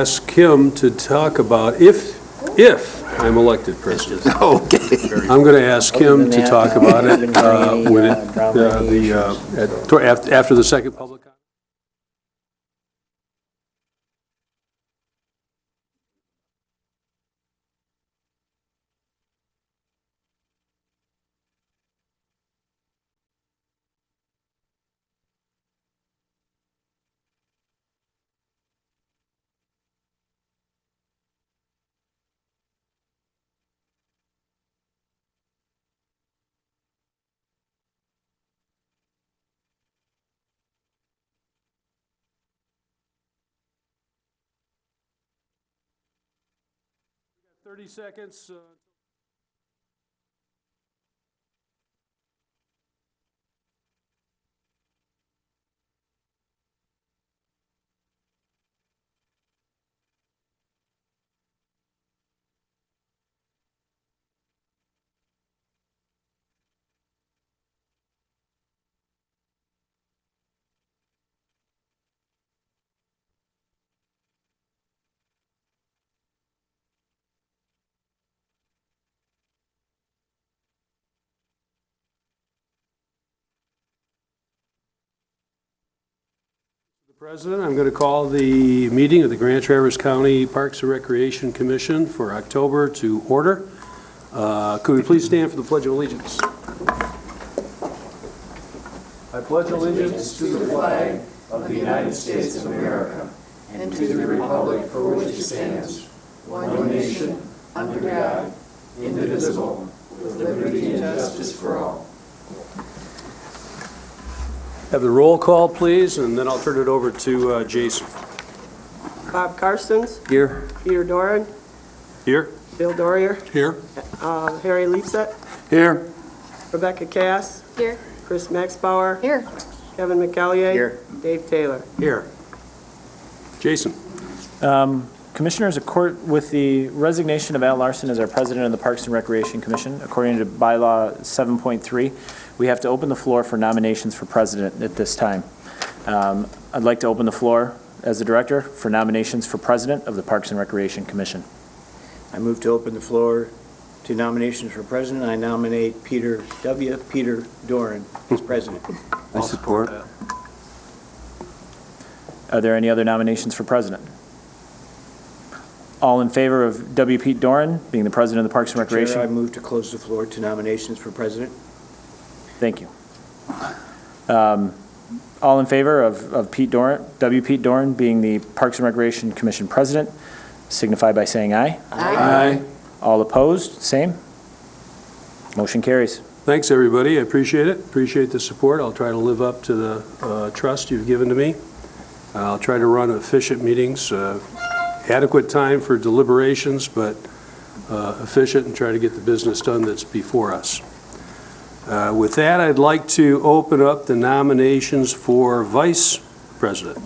ask Kim to talk about if I'm elected president. Okay. I'm going to ask Kim to talk about it when after the second public comment. We got 30 seconds. President, I'm going to call the meeting of the Grand Traverse County Parks and Recreation Commission for October to order. Could we please stand for the Pledge of Allegiance? I pledge allegiance to the flag of the United States of America and to the republic for which it stands, one nation, under God, indivisible, with liberty and justice for all. Have the roll call, please, and then I'll turn it over to Jason. Bob Karstens. Here. Peter Doran. Here. Bill Dorier. Here. Harry Leipset. Here. Rebecca Cass. Here. Chris Maxbauer. Here. Kevin McCallier. Here. Dave Taylor. Here. Jason. Commissioners, with the resignation of Al Larson as our president of the Parks and Recreation Commission, according to bylaw 7.3, we have to open the floor for nominations for president at this time. I'd like to open the floor as the director for nominations for president of the Parks and Recreation Commission. I move to open the floor to nominations for president. I nominate Peter Doran as president. I support. Are there any other nominations for president? All in favor of W. Pete Doran being the president of the Parks and Recreation? Chair, I move to close the floor to nominations for president. Thank you. All in favor of Pete Doran, W. Pete Doran being the Parks and Recreation Commission president, signify by saying aye. Aye. All opposed, same. Motion carries. Thanks, everybody. I appreciate it. Appreciate the support. I'll try to live up to the trust you've given to me. I'll try to run efficient meetings, adequate time for deliberations, but efficient, and try to get the business done that's before us. With that, I'd like to open up the nominations for vice president.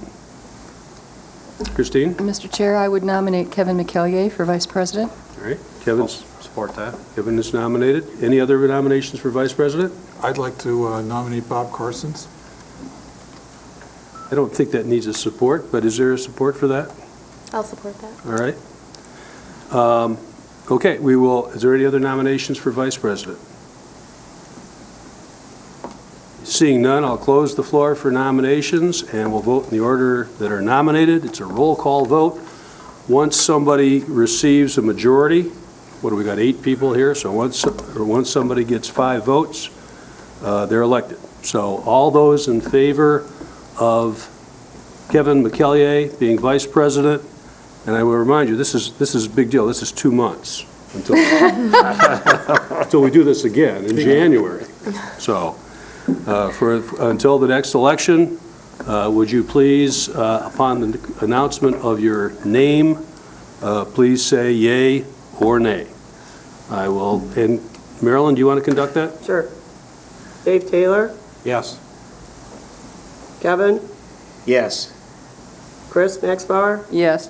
Christine? Mr. Chair, I would nominate Kevin McCallier for vice president. All right. Kevin. Support that. Kevin is nominated. Any other nominations for vice president? I'd like to nominate Bob Karstens. I don't think that needs a support, but is there a support for that? I'll support that. All right. Okay, we will. Is there any other nominations for vice president? Seeing none, I'll close the floor for nominations, and we'll vote in the order that are nominated. It's a roll call vote. Once somebody receives a majority, what do we got, 8 people here? So once somebody gets 5 votes, they're elected. So all those in favor of Kevin McCallier being vice president, and I will remind you, this is a big deal. This is 2 months until until we do this again in January. So until the next election, would you please, upon the announcement of your name, please say yay or nay. I will. And Marilyn, do you want to conduct that? Sure. Dave Taylor. Yes. Kevin. Yes. Chris Maxbauer. Yes.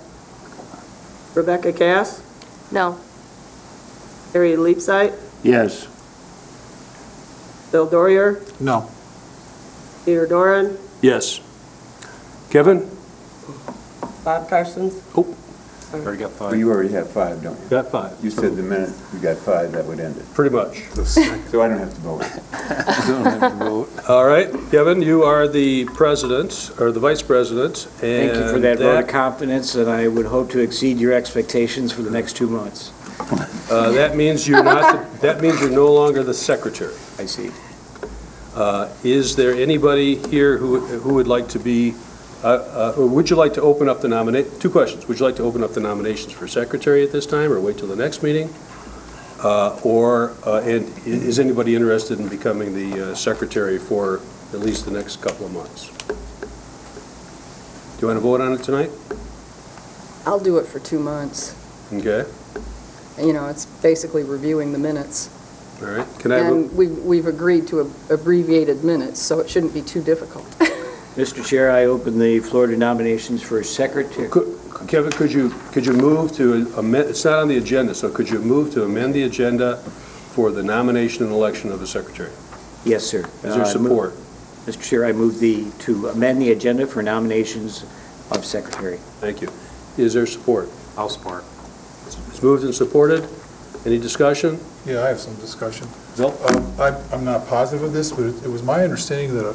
Rebecca Cass. No. Harry Leipsight. Yes. Bill Dorier. No. Peter Doran. Yes. Kevin? Bob Karstens. Oh, Already got Well, 5. you already have 5, don't you? Got 5. You said the minute you got 5, that would end it. Pretty much. So I don't have to vote. Don't have to vote. All right, Kevin, you are the president, or the vice president, and Thank you for that vote of confidence, and I would hope to exceed your expectations for the next 2 months. that means you're not, that means you're no longer the secretary. I see. Is there anybody here who would like to be, or would you like to open up the two questions. Would you like to open up the nominations for secretary at this time, or wait till the next meeting? And is anybody interested in becoming the secretary for at least the next couple of months? Do you want to vote on it tonight? I'll do it for 2 months. Okay, You know, it's basically reviewing the minutes. all right. Can I vote? And we've agreed to abbreviated minutes, so it shouldn't be too difficult. Mr. Chair, I open the floor to nominations for secretary. Kevin, could you move to amend, it's not on the agenda, so could you move to amend the agenda for the nomination and election of a secretary? Yes, sir. Is there support? Mr. Chair, I move to amend the agenda for nominations of secretary. Thank you. Is there support? I'll support. It's moved and supported. Any discussion? Yeah, I have some discussion. Bill? I'm not positive of this, but it was my understanding that a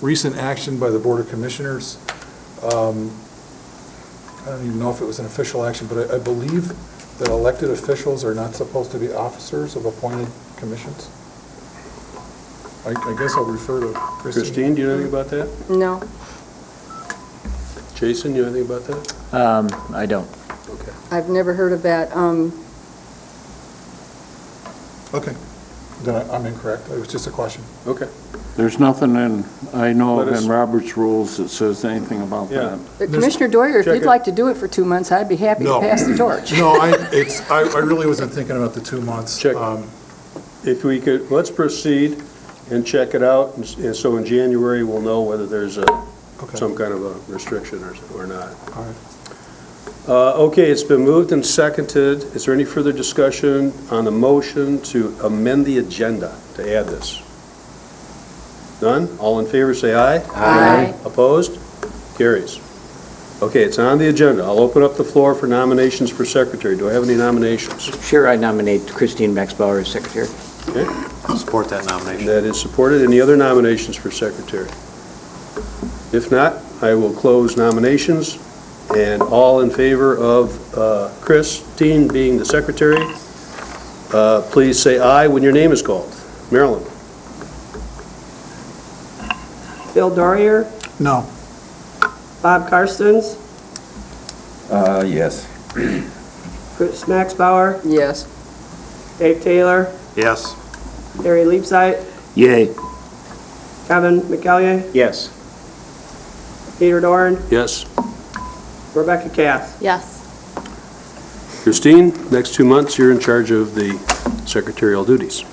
recent action by the Board of Commissioners, I don't even know if it was an official action, but I believe that elected officials are not supposed to be officers of appointed commissions. I guess I'll refer to Christine. Christine, do you know anything about that? No. Jason, you know anything about that? I don't. Okay. I've never heard of that. Okay, then I'm incorrect. It was just a question. Okay. There's nothing in, I know Let of us- in Robert's rules that says anything about Yeah. that. Commissioner Doyer, if check you'd it. like to do it for 2 months, I'd be happy to No. pass the torch. No, I really wasn't thinking about the 2 months. Check. If we could, let's proceed and check it out, and so in January, we'll know whether there's Okay. some kind of a restriction or not. All right. Okay, it's been moved and seconded. Is there any further discussion on the motion to amend the agenda to add this? None? All in favor, say aye. Aye. Opposed? Carries. Okay, it's on the agenda. I'll open up the floor for nominations for secretary. Do I have any nominations? Mr. Chair, I nominate Christine Maxbauer as secretary. Okay, Support that and nomination. that is supported. Any other nominations for secretary? If not, I will close nominations. And all in favor of Christine being the secretary, please say aye when your name is called. Marilyn? Bill Dorrier, No. Bob Karstens, Yes. Chris Maxbauer, Yes. Dave Taylor, Yes. Harry Leapsight, Yay. Kevin McKelliey, Yes. Peter Doran, Yes. Rebecca Cass. Yes. Christine, next 2 months, you're in charge of the secretarial duties.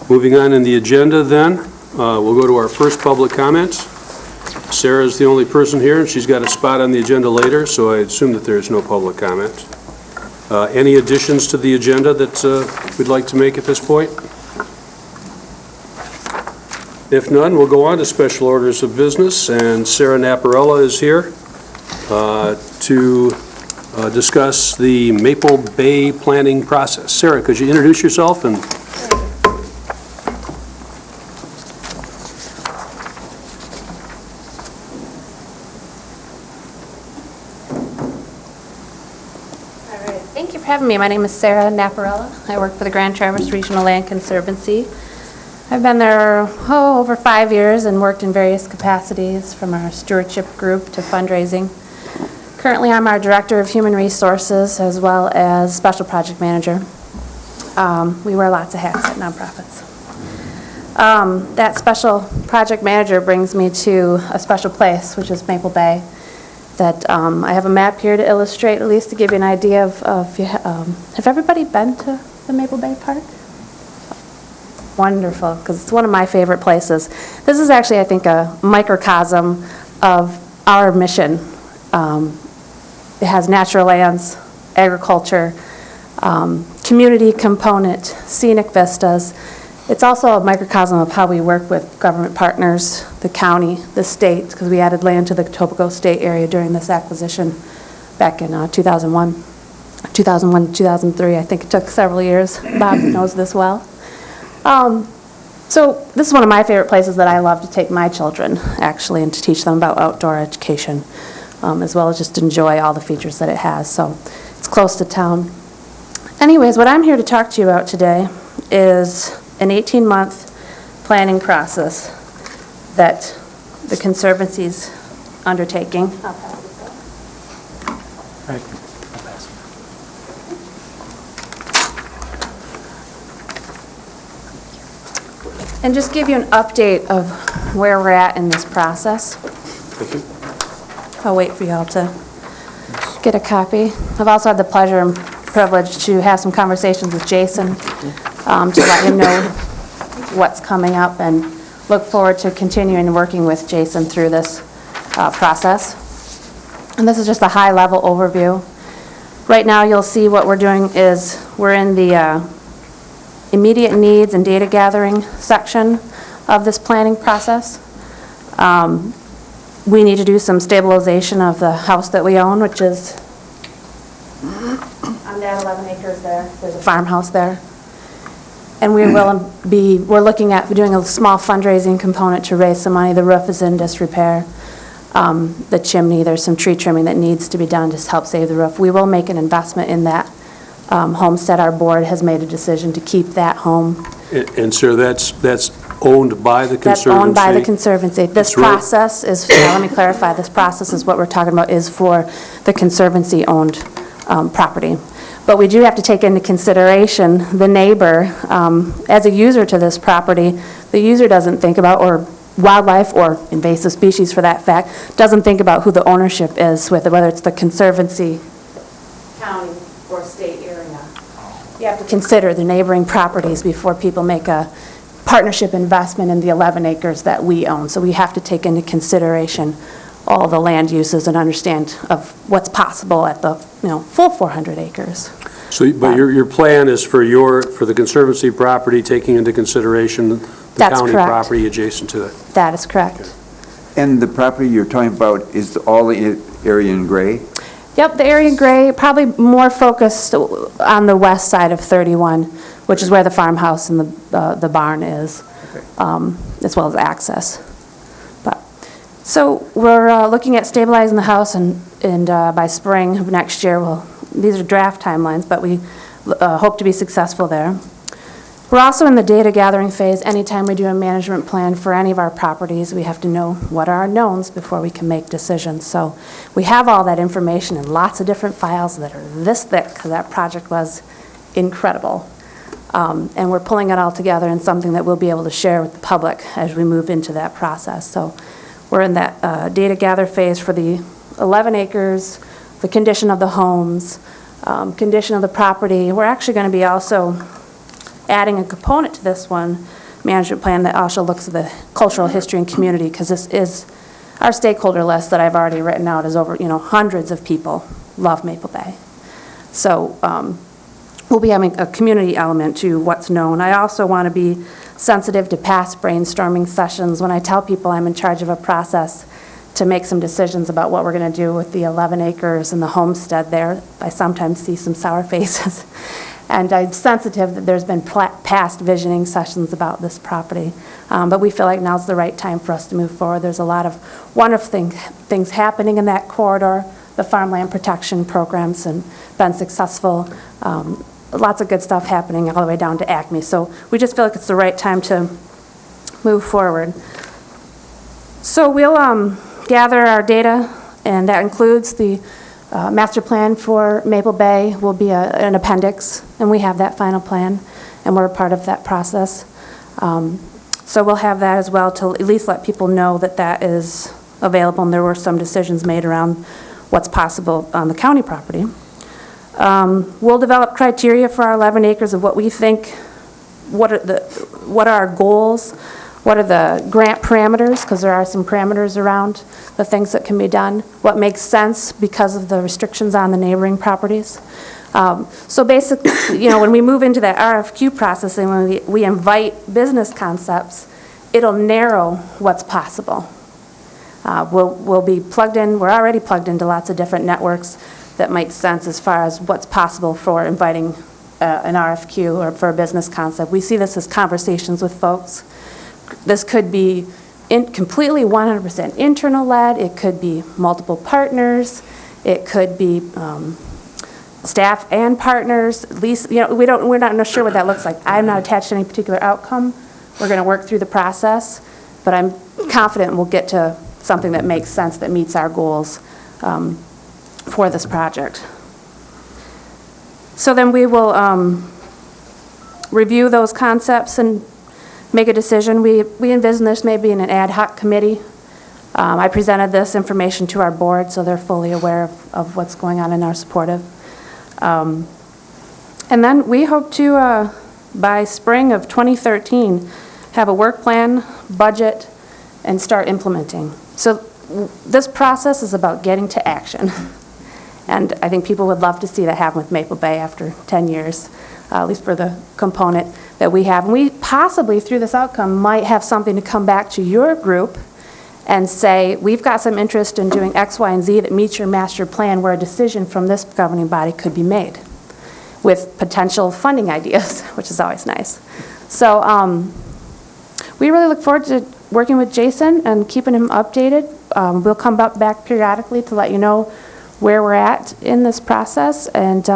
Moving on in the agenda then, we'll go to our first public comments. Sarah's the only person here, and she's got a spot on the agenda later, so I assume that there's no public comment. Any additions to the agenda that we'd like to make at this point? If none, we'll go on to special orders of business, and Sarah Naparella is here to discuss the Maple Bay planning process. Sarah, could you introduce yourself and... All right, thank you for having me. My name is Sarah Naparella. I work for the Grand Traverse Regional Land Conservancy. I've been there over 5 years and worked in various capacities, from our stewardship group to fundraising. Currently, I'm our Director of Human Resources as well as Special Project Manager. We wear lots of hats at nonprofits. That Special Project Manager brings me to a special place, which is Maple Bay, that I have a map here to illustrate, at least to give you an idea of have everybody been to the Maple Bay Park? Wonderful, because it's one of my favorite places. This is actually, I think, a microcosm of our mission. It has natural lands, agriculture, community component, scenic vistas. It's also a microcosm of how we work with government partners, the county, the state, because we added land to the Etobicoke State area during this acquisition back in 2001, 2003. I think it took several years. Bob knows this well. So this is one of my favorite places that I love to take my children, actually, and to teach them about outdoor education, as well as just enjoy all the features that it has. So it's close to town. Anyways, what I'm here to talk to you about today is an 18-month planning process that the Conservancy's undertaking. I'll pass this up. Right. And just give you an update of where we're at in this process. I'll wait for y'all to get a copy. I've also had the pleasure and privilege to have some conversations with Jason to let him know what's coming up, and look forward to continuing working with Jason through this process. And this is just a high-level overview. Right now, you'll see what we're doing is we're in the immediate needs and data gathering section of this planning process. We need to do some stabilization of the house that we own, which is on that 11 acres there. There's a farmhouse there. And we're looking at doing a small fundraising component to raise some money. The roof is in disrepair. The chimney, there's some tree trimming that needs to be done to help save the roof. We will make an investment in that homestead. Our board has made a decision to keep that home. And sir, that's owned by the Conservancy? That's owned by the Conservancy. This That's right. process is, let me clarify, this process is what we're talking about is for the Conservancy-owned property. But we do have to take into consideration the neighbor. As a user to this property, the user doesn't think about, or wildlife or invasive species for that fact, doesn't think about who the ownership is with it, whether it's the Conservancy, county, or state area. You have to consider the neighboring properties before people make a partnership investment in the 11 acres that we own. So we have to take into consideration all the land uses and understand of what's possible at the full 400 acres. So, but your plan is for the Conservancy property, taking into consideration the That's county correct. property adjacent to it? That is correct. And the property you're talking about is all the area in gray? Yep, the area in gray, probably more focused on the west side of 31, which is where the farmhouse and the barn is, as well as access. So we're looking at stabilizing the house, and by spring of next year, these are draft timelines, but we hope to be successful there. We're also in the data gathering phase. Anytime we do a management plan for any of our properties, we have to know what are our knowns before we can make decisions. So we have all that information in lots of different files that are this thick, because that project was incredible. And we're pulling it all together in something that we'll be able to share with the public as we move into that process. So we're in that data gather phase for the 11 acres, the condition of the homes, condition of the property. We're actually going to be also adding a component to this one, management plan, that also looks at the cultural history and community, because this is our stakeholder list that I've already written out is over, hundreds of people love Maple Bay. So we'll be having a community element to what's known. I also want to be sensitive to past brainstorming sessions. When I tell people I'm in charge of a process to make some decisions about what we're going to do with the 11 acres and the homestead there, I sometimes see some sour faces. And I'm sensitive that there's been past visioning sessions about this property. But we feel like now's the right time for us to move forward. There's a lot of wonderful things happening in that corridor. The farmland protection programs have been successful. Lots of good stuff happening all the way down to Acme. So we just feel like it's the right time to move forward. So we'll gather our data, and that includes the master plan for Maple Bay will be an appendix, and we have that final plan, and we're a part of that process. So we'll have that as well to at least let people know that that is available, and there were some decisions made around what's possible on the county property. We'll develop criteria for our 11 acres of what we think, what are our goals, what are the grant parameters, because there are some parameters around the things that can be done, what makes sense because of the restrictions on the neighboring properties. So basically, when we move into that RFQ process and when we invite business concepts, it'll narrow what's possible. We'll be plugged in, we're already plugged into lots of different networks that makes sense as far as what's possible for inviting an RFQ or for a business concept. We see this as conversations with folks. This could be completely 100% internal-led. It could be multiple partners. It could be staff and partners. At least, we're not sure what that looks like. I'm not attached to any particular outcome. We're going to work through the process, but I'm confident we'll get to something that makes sense, that meets our goals for this project. So then we will review those concepts and make a decision. We envision this maybe in an ad hoc committee. I presented this information to our board, so they're fully aware of what's going on and are supportive. And then we hope to, by spring of 2013, have a work plan, budget, and start implementing. So this process is about getting to action. And I think people would love to see that happen with Maple Bay after 10 years, at least for the component that we have. And we possibly, through this outcome, might have something to come back to your group and say, we've got some interest in doing X, Y, and Z that meets your master plan, where a decision from this governing body could be made with potential funding ideas, which is always nice. So we really look forward to working with Jason and keeping him updated. We'll come back periodically to let you know where we're at in this process, and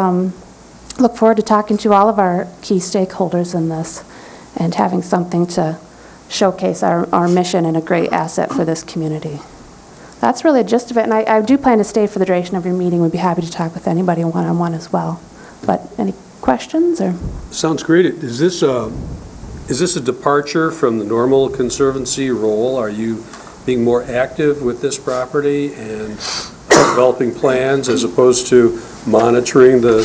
look forward to talking to all of our key stakeholders in this and having something to showcase our mission and a great asset for this community. That's really the gist of it, and I do plan to stay for the duration of your meeting. We'd be happy to talk with anybody one-on-one as well. But any questions? Or Sounds great. Is this a departure from the normal conservancy role? Are you being more active with this property and developing plans as opposed to monitoring the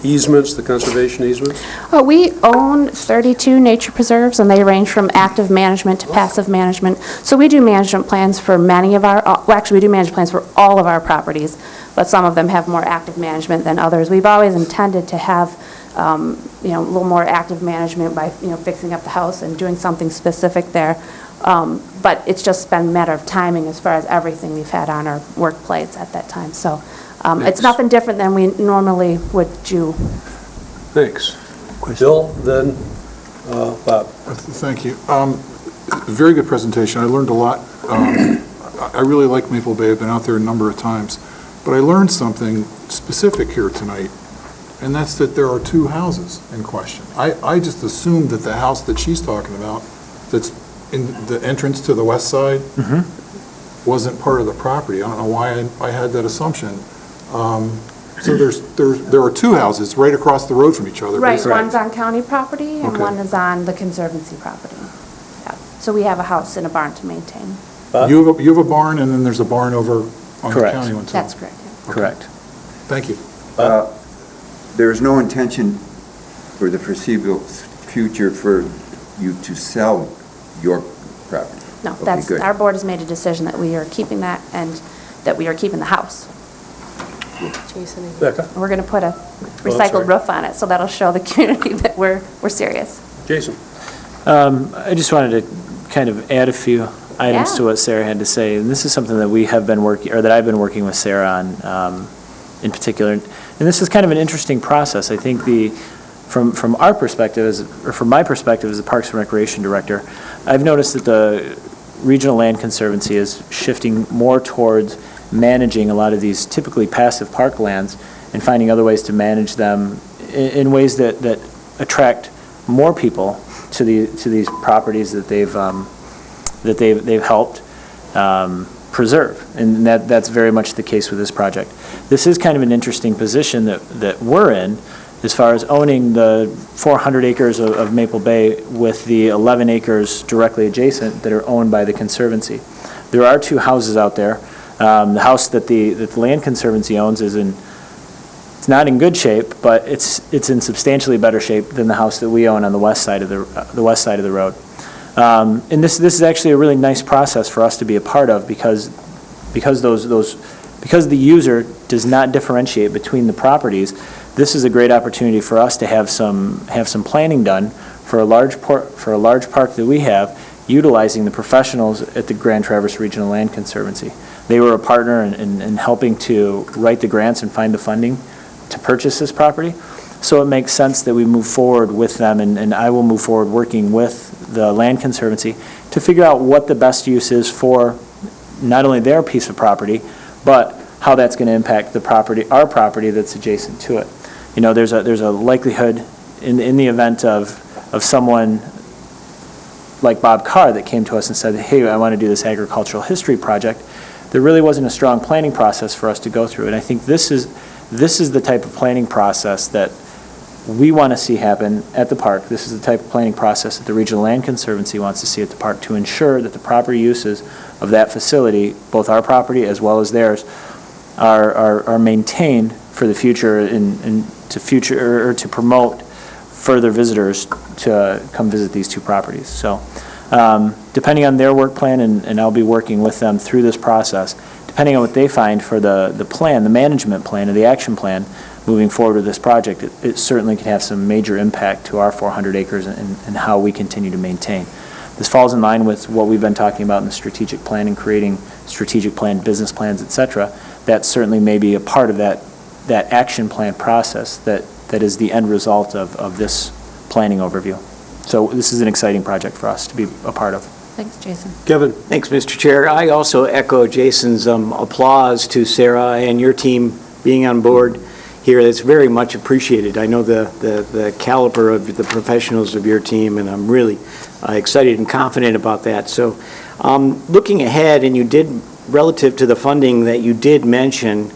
easements, the conservation easements? We own 32 nature preserves, and they range from active management to passive management. So we do management plans for many of our, well, actually we do management plans for all of our properties, but some of them have more active management than others. We've always intended to have a little more active management by fixing up the house and doing something specific there. But it's just been a matter of timing as far as everything we've had on our work plates at that time. So it's nothing different than we normally would do. Thanks. Bill, then Bob. Thank you. Very good presentation. I learned a lot. I really like Maple Bay. I've been out there a number of times. But I learned something specific here tonight, and that's that there are two houses in question. I just assumed that the house that she's talking about, that's in the entrance to the west side, wasn't part of the property. I don't know why I had that assumption. So there are two houses right across the road from each other. Right, basically. one's on county property and Okay. one is on the conservancy property. Yeah. So we have a house and a barn to maintain. You have a barn, and then there's a barn over on the Correct. county one, too. That's correct. Yeah. Correct. Thank you. There is no intention for the foreseeable future for you to sell your property? No, Okay, that's, good. our board has made a decision that we are keeping that and that we are keeping the house. Becca? And we're going to put a sorry. recycled roof on it, so that'll show the community that we're serious. Jason? I just wanted to kind of add a few items Yeah. to what Sarah had to say. And this is something that we have been working, or that I've been working with Sarah on in particular. And this is kind of an interesting process. I think from our perspective, or from my perspective as a Parks and Recreation Director, I've noticed that the Regional Land Conservancy is shifting more towards managing a lot of these typically passive parklands and finding other ways to manage them in ways that attract more people to these properties that they've helped preserve, and that's very much the case with this project. This is kind of an interesting position that we're in, as far as owning the 400 acres of Maple Bay with the 11 acres directly adjacent that are owned by the Conservancy. There are two houses out there. The house that the Land Conservancy owns it's not in good shape, but it's in substantially better shape than the house that we own on the west side of the road. And this is actually a really nice process for us to be a part of because the user does not differentiate between the properties. This is a great opportunity for us to have some planning done for a large park that we have, utilizing the professionals at the Grand Traverse Regional Land Conservancy. They were a partner in helping to write the grants and find the funding to purchase this property. So it makes sense that we move forward with them, and I will move forward working with the Land Conservancy to figure out what the best use is for not only their piece of property, but how that's going to impact the property, our property that's adjacent to it. You know, there's a likelihood in the event of someone like Bob Carr that came to us and said, hey, I want to do this agricultural history project. There really wasn't a strong planning process for us to go through, and I think this is the type of planning process that we want to see happen at the park. This is the type of planning process that the Regional Land Conservancy wants to see at the park to ensure that the proper uses of that facility, both our property as well as theirs, are maintained for the future and to promote further visitors to come visit these two properties. So depending on their work plan, and I'll be working with them through this process, depending on what they find for the plan, the management plan or the action plan moving forward with this project, it certainly can have some major impact to our 400 acres and how we continue to maintain. This falls in line with what we've been talking about in the strategic plan and creating strategic plan, business plans, et cetera. That certainly may be a part of that action plan process that is the end result of this planning overview. So this is an exciting project for us to be a part of. Thanks, Jason. Kevin? Thanks, Mr. Chair. I also echo Jason's applause to Sarah and your team being on board here. That's very much appreciated. I know the caliber of the professionals of your team, and I'm really excited and confident about that. So looking ahead, and you did, relative to the funding that you did mention,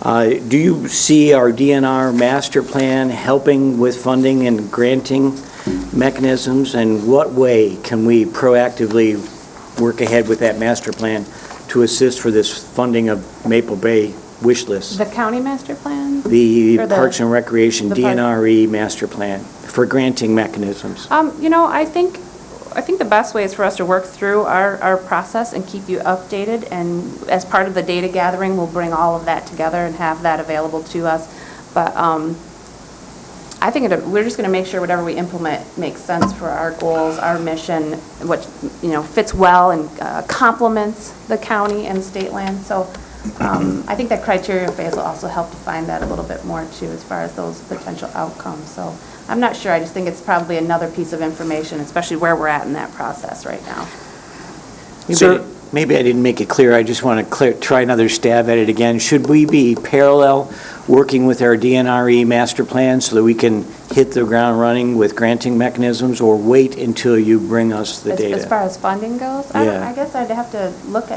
do you see our DNR master plan helping with funding and granting mechanisms, and what way can we proactively work ahead with that master plan to assist for this funding of Maple Bay wish list? The county master plan? The Or the- Parks and Recreation the park- DNRE master plan for granting mechanisms. You know, I think the best way is for us to work through our process and keep you updated, and as part of the data gathering, we'll bring all of that together and have that available to us. But I think we're just going to make sure whatever we implement makes sense for our goals, our mission, what, you know, fits well and complements the county and state land. So I think that criteria phase will also help define that a little bit more too, as far as those potential outcomes. So I'm not sure. I just think it's probably another piece of information, especially where we're at in that process right now. Maybe I didn't make it clear. I just want to try another stab at it again. Should we be parallel working with our DNRE master plan so that we can hit the ground running with granting mechanisms, or wait until you bring us the data? As far as funding goes, Yeah. I guess I'd have to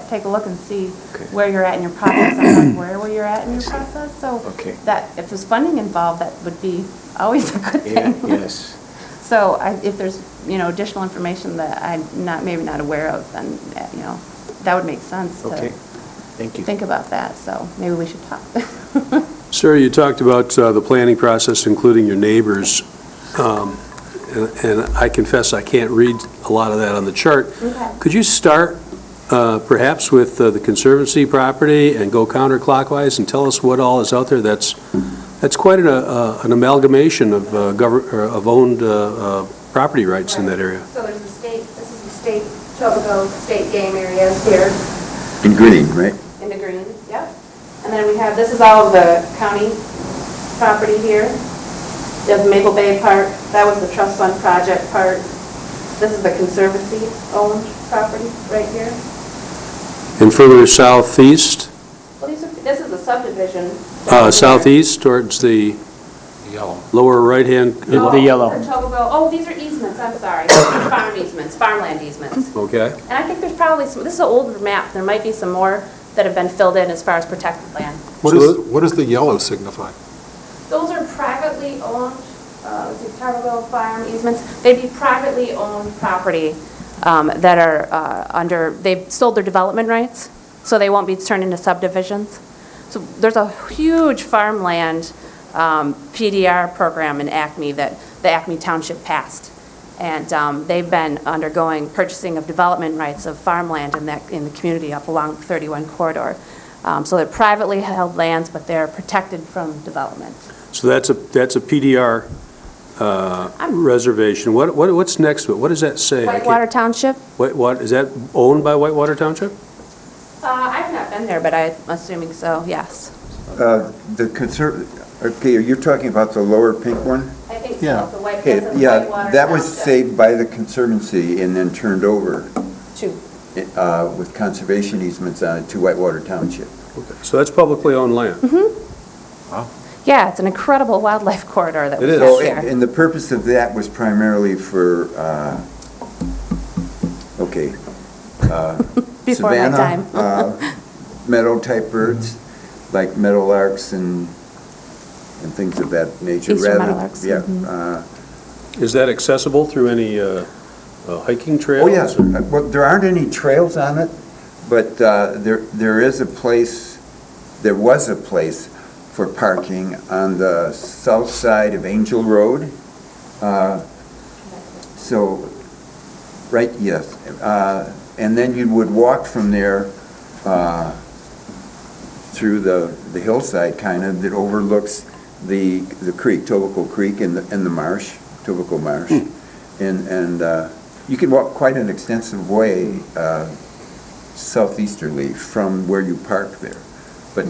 take a look and see Okay. where you're at in your process. I'm not where you're at in your process, so Okay. that, if there's funding involved, that would be always a good Yeah, thing. yes. So if there's, you know, additional information that I'm maybe not aware of, then, you know, that would make sense Okay. to Thank you. think about that, so maybe we should talk. Sir, you talked about the planning process, including your neighbors, and I confess I can't read a lot of that on the chart. Okay. Could you start perhaps with the Conservancy property and go counterclockwise and tell us what all is out there? That's quite an amalgamation of owned property rights in that area. So there's the state, this is the state, Tobago state game areas here. In green, right? In the green, yep. And then we have, this is all of the county property here. You have Maple Bay Park, that was the trust fund project part. This is the Conservancy owned property right here. And further southeast, Well, this is the subdivision. southeast towards the Yellow. lower right-hand. The yellow. The Tobago, oh, these are easements, I'm sorry. These are farm easements, farmland easements. Okay. And I think there's probably some, this is an older map, there might be some more that have been filled in as far as protected land. What does the yellow signify? Those are privately owned, let's see, Tobago farm easements. They'd be privately owned property that are they've sold their development rights, so they won't be turned into subdivisions. So there's a huge farmland PDR program in Acme that the Acme Township passed. And they've been undergoing purchasing of development rights of farmland in the community up along 31 corridor. So they're privately held lands, but they're protected from development. So that's a PDR reservation. What's next to it? What does that say? Whitewater Township? What is that owned by Whitewater Township? I've not been there, but I'm assuming so, yes. Okay, you're talking about the lower pink one? I think Yeah. so, the white, Okay, that's in yeah, Whitewater that was Township. saved by the Conservancy and then turned over Two. with conservation easements on it to Whitewater Township. Okay, so that's publicly owned land? Yeah, it's an incredible wildlife corridor that It we is. have So, there. and the purpose of that was primarily for, Before my time. Savannah, meadow-type birds, like meadowlarks and things of that nature. Eastern rather- meadowlarks, Yeah. Is that accessible through any hiking trails? Oh, yes. Well, there aren't any trails on it, but there is a place, there was a place for parking on the south side of Angel Road. So, right, yes. And then you would walk from there through the hillside, kind of, that overlooks the creek, Tobico Creek, and the marsh, Tobico Marsh. And you can walk quite an extensive way southeasterly from where you park there. But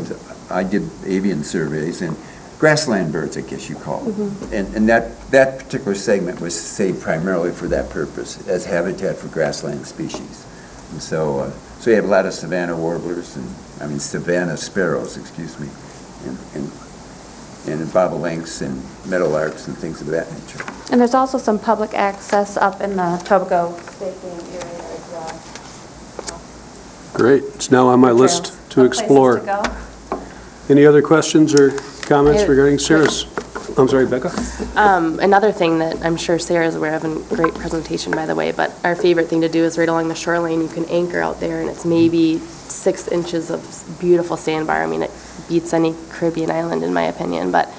I did avian surveys and grassland birds, I guess you call them. And that particular segment was saved primarily for that purpose, as habitat for grassland species. And so you have a lot of savanna warblers savanna sparrows, excuse me, and bobolinks and meadowlarks and things of that nature. And there's also some public access up in the Tobago State Game area as well. Great, it's now on my list Trails. to Good places explore. to go. Any other questions or comments I- regarding Sarah's? I'm sorry, Becca? Another thing that I'm sure Sarah's aware of, and great presentation, by the way, but our favorite thing to do is right along the shoreline, you can anchor out there, and it's maybe 6 inches of beautiful sandbar. I mean, it beats any Caribbean island, in my opinion. But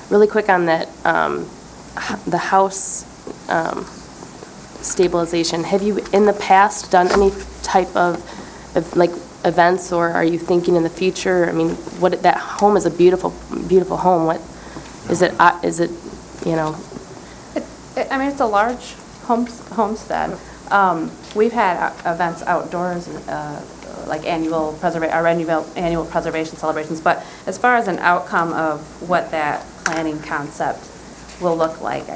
really quick on that, the house stabilization, have you in the past done any type of like, events, or are you thinking in the future? I mean, that home is a beautiful, beautiful home. What, is it, you know, I mean, it's a large homestead. We've had events outdoors, like annual preservation celebrations, but as far as an outcome of what that planning concept will look like,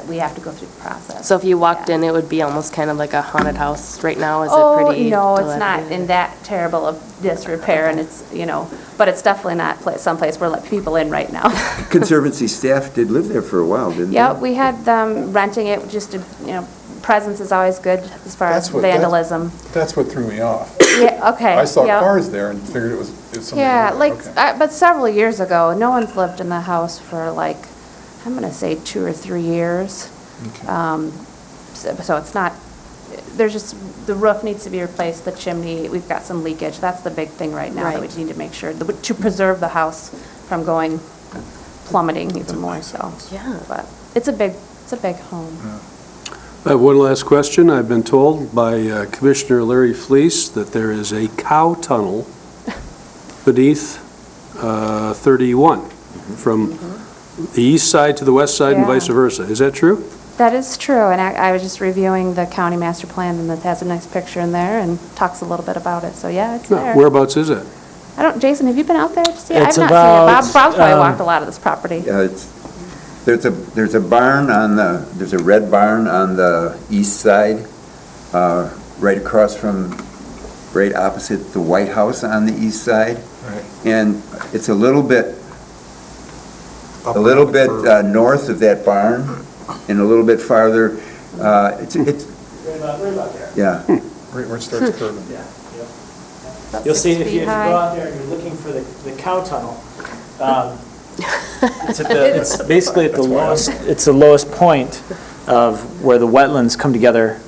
we have to go through the process. so if you walked in, it would be almost kind of like a haunted house right now? Is it Oh, pretty? no, it's not dilapidated? in that terrible of disrepair, and it's, but it's definitely not someplace we're letting people in right now. Conservancy staff did live there for a while, didn't they? Yep, we had them renting it, just to, presence is always good as far as vandalism. That's what threw me off. Yeah, okay. I saw yep. cars there and figured it was something. Yeah, like, Okay. but several years ago, no one's lived in the house for like, I'm gonna say 2 or 3 years. So it's not, there's just, the roof needs to be replaced, the chimney, we've got some leakage. That's the big thing right now that we Right. need to make sure, to preserve the house from going plummeting even more, so. Yeah. But it's a big home. I have one last question. I've been told by Commissioner Larry Fleece that there is a cow tunnel beneath 31 from the east side to the west side and Yeah. vice versa. Is that true? That is true, and I was just reviewing the county master plan, and it has a nice picture in there and talks a little bit about it, so yeah, it's No. there. Whereabouts is it? Jason, have you been out there to see it? It's I've not seen it. about, Bob's probably walked a lot of this property. There's a barn there's a red barn on the east side, right across from, right opposite the White House on the east side. Right. And it's a little bit Up a little around the bit curve. north of that barn, and a little bit farther, it's, yeah. Right where it starts curving. About You'll 6 see if feet you go high. out there and you're looking for the cow tunnel, it's basically at the lowest, it's the lowest point of where the wetlands come together.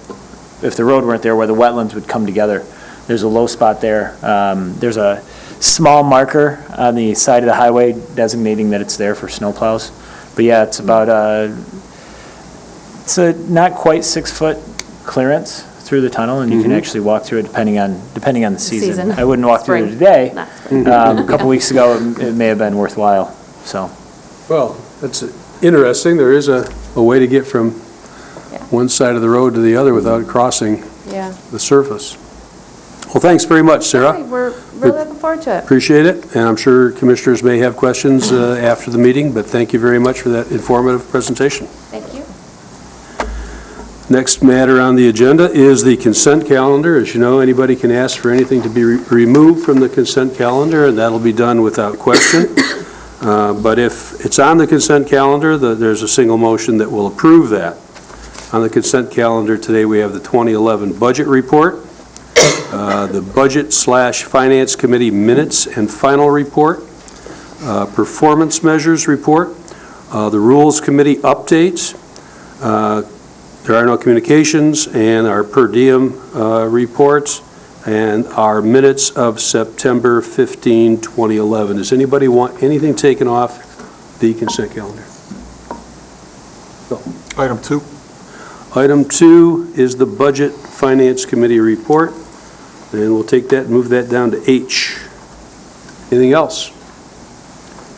If the road weren't there, where the wetlands would come together. There's a low spot there. There's a small marker on the side of the highway designating that it's there for snowplows. But yeah, it's about it's a not quite 6-foot clearance through the tunnel, and you can actually walk through it depending on the season. I wouldn't walk through it Spring. today. Not spring. A couple weeks ago, it may have been worthwhile, so. Well, that's interesting. There is a way to get from one side of the road to the other without crossing Yeah. the surface. Well, thanks very much, Sarah. We're really looking forward to it. Appreciate it, and I'm sure commissioners may have questions after the meeting, but thank you very much for that informative presentation. Thank you. Next matter on the agenda is the consent calendar. As you know, anybody can ask for anything to be removed from the consent calendar, and that'll be done without question. But if it's on the consent calendar, there's a single motion that will approve that. On the consent calendar today, we have the 2011 budget report, the Budget/Finance Committee minutes and final report, performance measures report, the Rules Committee updates, there are no communications, and our per diem reports, and our minutes of September 15, 2011. Does anybody want anything taken off the consent calendar? Item 2. Item 2 is the Budget Finance Committee report, and we'll take that and move that down to H. Anything else?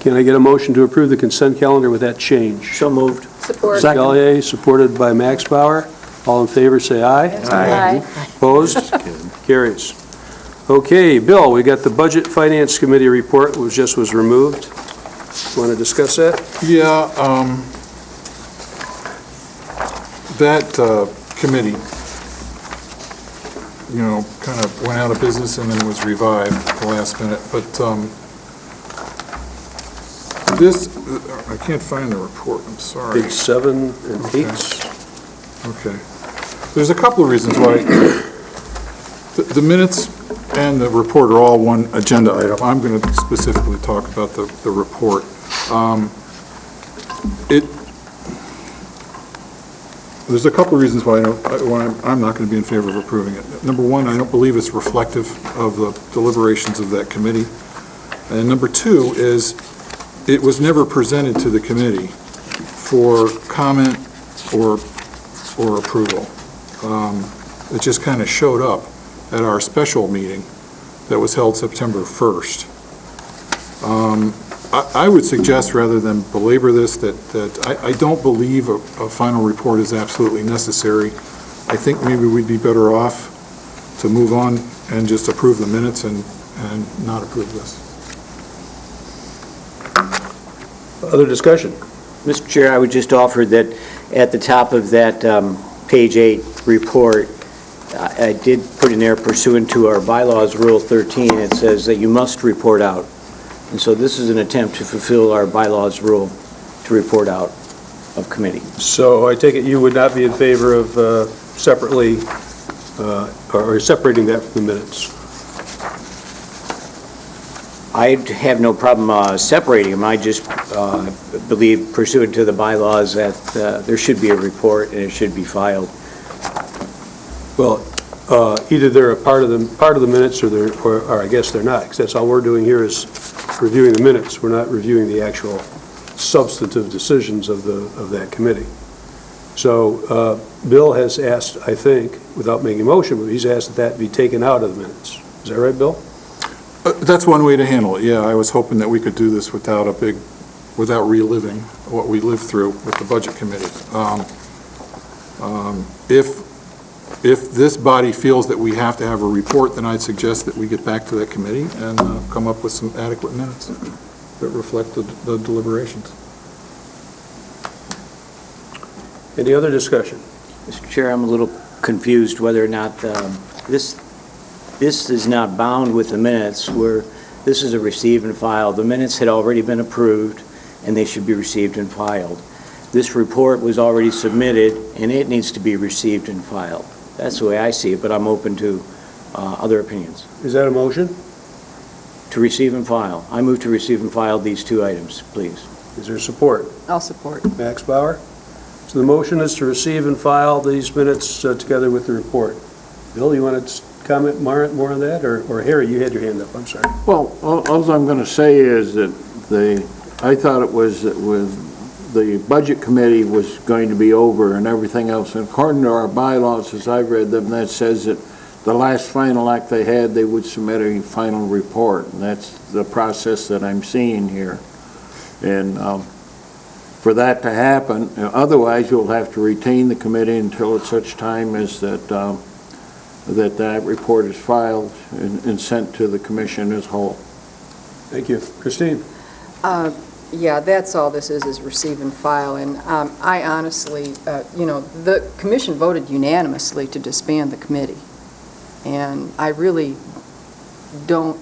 Can I get a motion to approve the consent calendar with that change? So moved. Support. Scalia, supported by Max Bauer. All in favor, say aye. Aye. Opposed? Carries. Okay, Bill, we got the Budget Finance Committee report, which just was removed. Want to discuss that? Yeah, that committee, kind of went out of business and then was revived at the last minute. But this, I can't find the report, I'm sorry. Page 7 and 8. Okay. There's a couple of reasons why. The minutes and the report are all one agenda item. I'm going to specifically talk about the report. There's a couple of reasons why I'm not going to be in favor of approving it. Number one, I don't believe it's reflective of the deliberations of that committee. And number two is, it was never presented to the committee for comment or approval. It just kind of showed up at our special meeting that was held September 1st. I would suggest, rather than belabor this, that I don't believe a final report is absolutely necessary. I think maybe we'd be better off to move on and just approve the minutes and not approve this. Other discussion? Mr. Chair, I would just offer that at the top of that page 8 report, I did put in there pursuant to our bylaws, Rule 13, it says that you must report out. And so this is an attempt to fulfill our bylaws rule to report out of committee. So I take it you would not be in favor of separately, or separating that from the minutes? I have no problem separating them. I just believe pursuant to the bylaws that there should be a report and it should be filed. Well, either they're a part of the minutes, or I guess they're not, because that's all we're doing here is reviewing the minutes. We're not reviewing the actual substantive decisions of that committee. So Bill has asked, I think, without making a motion, but he's asked that be taken out of the minutes. Is that right, Bill? That's one way to handle it, yeah. I was hoping that we could do this without reliving what we lived through with the Budget Committee. If this body feels that we have to have a report, then I'd suggest that we get back to that committee and come up with some adequate minutes that reflect the deliberations. Any other discussion? Mr. Chair, I'm a little confused whether or not this is not bound with the minutes, where this is a receive and file. The minutes had already been approved, and they should be received and filed. This report was already submitted, and it needs to be received and filed. That's the way I see it, but I'm open to other opinions. Is that a motion? To receive and file. I move to receive and file these two items, please. Is there support? I'll support. Max Bauer? So the motion is to receive and file these minutes together with the report. Bill, you want to comment more on that? Or Harry, you had your hand up, I'm sorry. Well, all I'm going to say is that I thought it was that with the Budget Committee was going to be over and everything else. And according to our bylaws, as I've read them, that says that the last final act they had, they would submit a final report. And that's the process that I'm seeing here. And for that to happen, otherwise you'll have to retain the committee until at such time as that that that report is filed and sent to the commission as whole. Thank you. Christine? Yeah, that's all this is receive and file, and I honestly, the commission voted unanimously to disband the committee, and I really don't,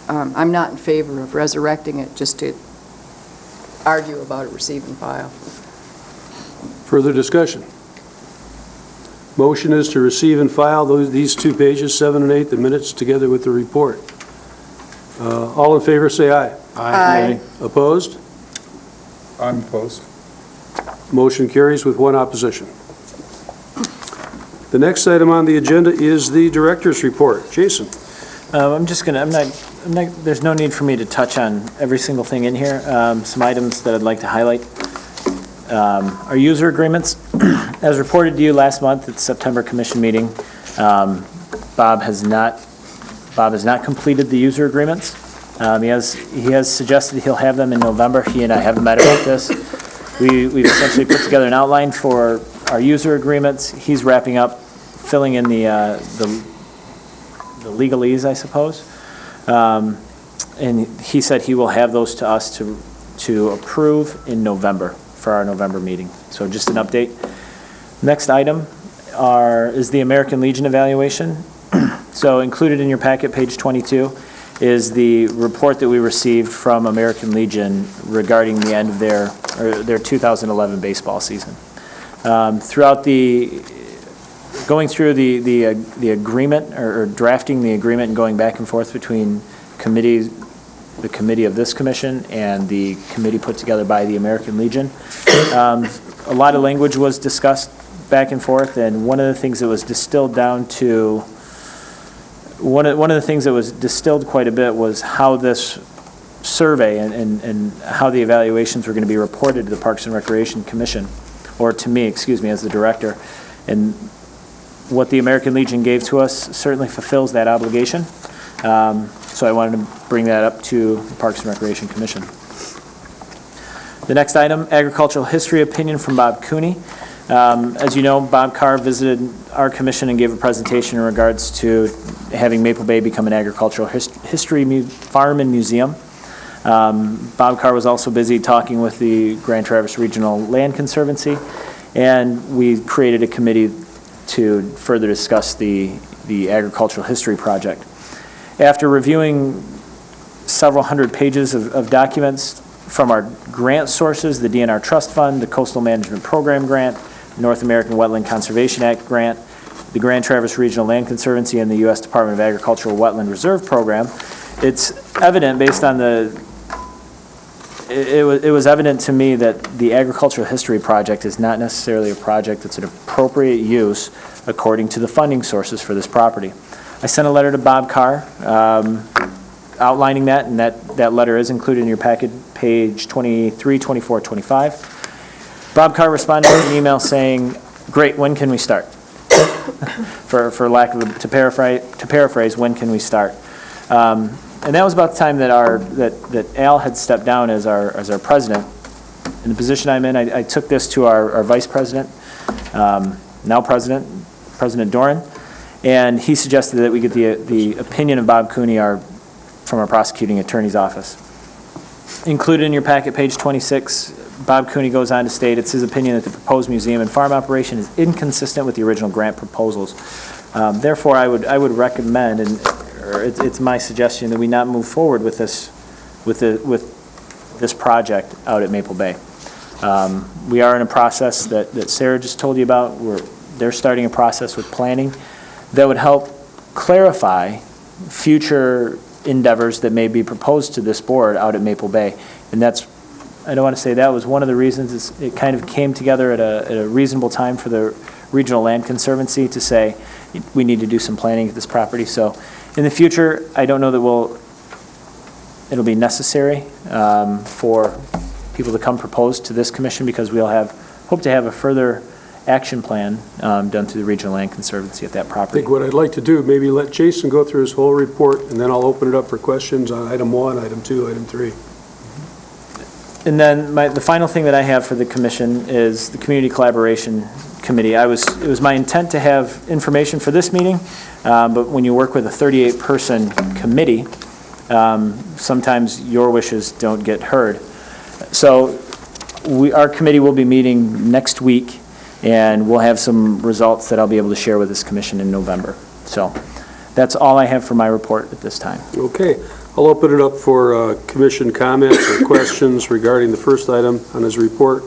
I'm not in favor of resurrecting it just to argue about it, receive and file. Further discussion? Motion is to receive and file these 2 pages, 7 and 8, the minutes together with the report. All in favor, say aye. Aye. Opposed? I'm opposed. Motion carries with 1 opposition. The next item on the agenda is the director's report. Jason? I'm not, there's no need for me to touch on every single thing in here. Some items that I'd like to highlight. Our user agreements, as reported to you last month at the September commission meeting, Bob has not completed the user agreements. He has suggested he'll have them in November. He and I have met about this. We've essentially put together an outline for our user agreements. He's wrapping up, filling in the legalese, I suppose. And he said he will have those to us to approve in November for our November meeting. So just an update. Next item is the American Legion evaluation. So included in your packet, page 22, is the report that we received from American Legion regarding the end of their 2011 baseball season. Going through the agreement or drafting the agreement and going back and forth between the committee of this commission and the committee put together by the American Legion, a lot of language was discussed back and forth, and one of the things that was distilled down to one of the things that was distilled quite a bit was how this survey and how the evaluations were going to be reported to the Parks and Recreation Commission, or to me, as the director. And what the American Legion gave to us certainly fulfills that obligation. So I wanted to bring that up to the Parks and Recreation Commission. The next item, agricultural history opinion from Bob Cooney. As you know, Bob Carr visited our commission and gave a presentation in regards to having Maple Bay become an agricultural history farm and museum. Bob Carr was also busy talking with the Grand Traverse Regional Land Conservancy, and we created a committee to further discuss the agricultural history project. After reviewing several hundred pages of documents from our grant sources, the DNR Trust Fund, the Coastal Management Program Grant, North American Wetland Conservation Act Grant, the Grand Traverse Regional Land Conservancy, and the U.S. Department of Agricultural Wetland Reserve Program, it's evident based on it was evident to me that the agricultural history project is not necessarily a project that's an appropriate use according to the funding sources for this property. I sent a letter to Bob Carr outlining that, and that letter is included in your packet, page 23, 24, 25. Bob Carr responded with an email saying, "Great, when can we start?" for lack of to paraphrase, when can we start? And that was about the time that Al had stepped down as our president. In the position I'm in, I took this to our vice president, now President Doran, and he suggested that we get the opinion of Bob Cooney from our prosecuting attorney's office. Included in your packet, page 26, Bob Cooney goes on to state it's his opinion that the proposed museum and farm operation is inconsistent with the original grant proposals. Therefore, I would recommend, or it's my suggestion, that we not move forward with this project out at Maple Bay. We are in a process that Sarah just told you about. They're starting a process with planning that would help clarify future endeavors that may be proposed to this board out at Maple Bay. And I don't want to say that was one of the reasons. It kind of came together at a reasonable time for the Regional Land Conservancy to say we need to do some planning at this property. So in the future, I don't know that it'll be necessary for people to come propose to this commission, because we'll hope to have a further action plan done through the Regional Land Conservancy at that I property. think what I'd like to do, maybe let Jason go through his whole report, and then I'll open it up for questions on item 1, item 2, item 3. And then the final thing that I have for the commission is the community collaboration committee. It was my intent to have information for this meeting, but when you work with a 38-person committee, sometimes your wishes don't get heard. So our committee will be meeting next week, and we'll have some results that I'll be able to share with this commission in November. So that's all I have for my report at this time. Okay, I'll open it up for commission comments or questions regarding the first item on his report,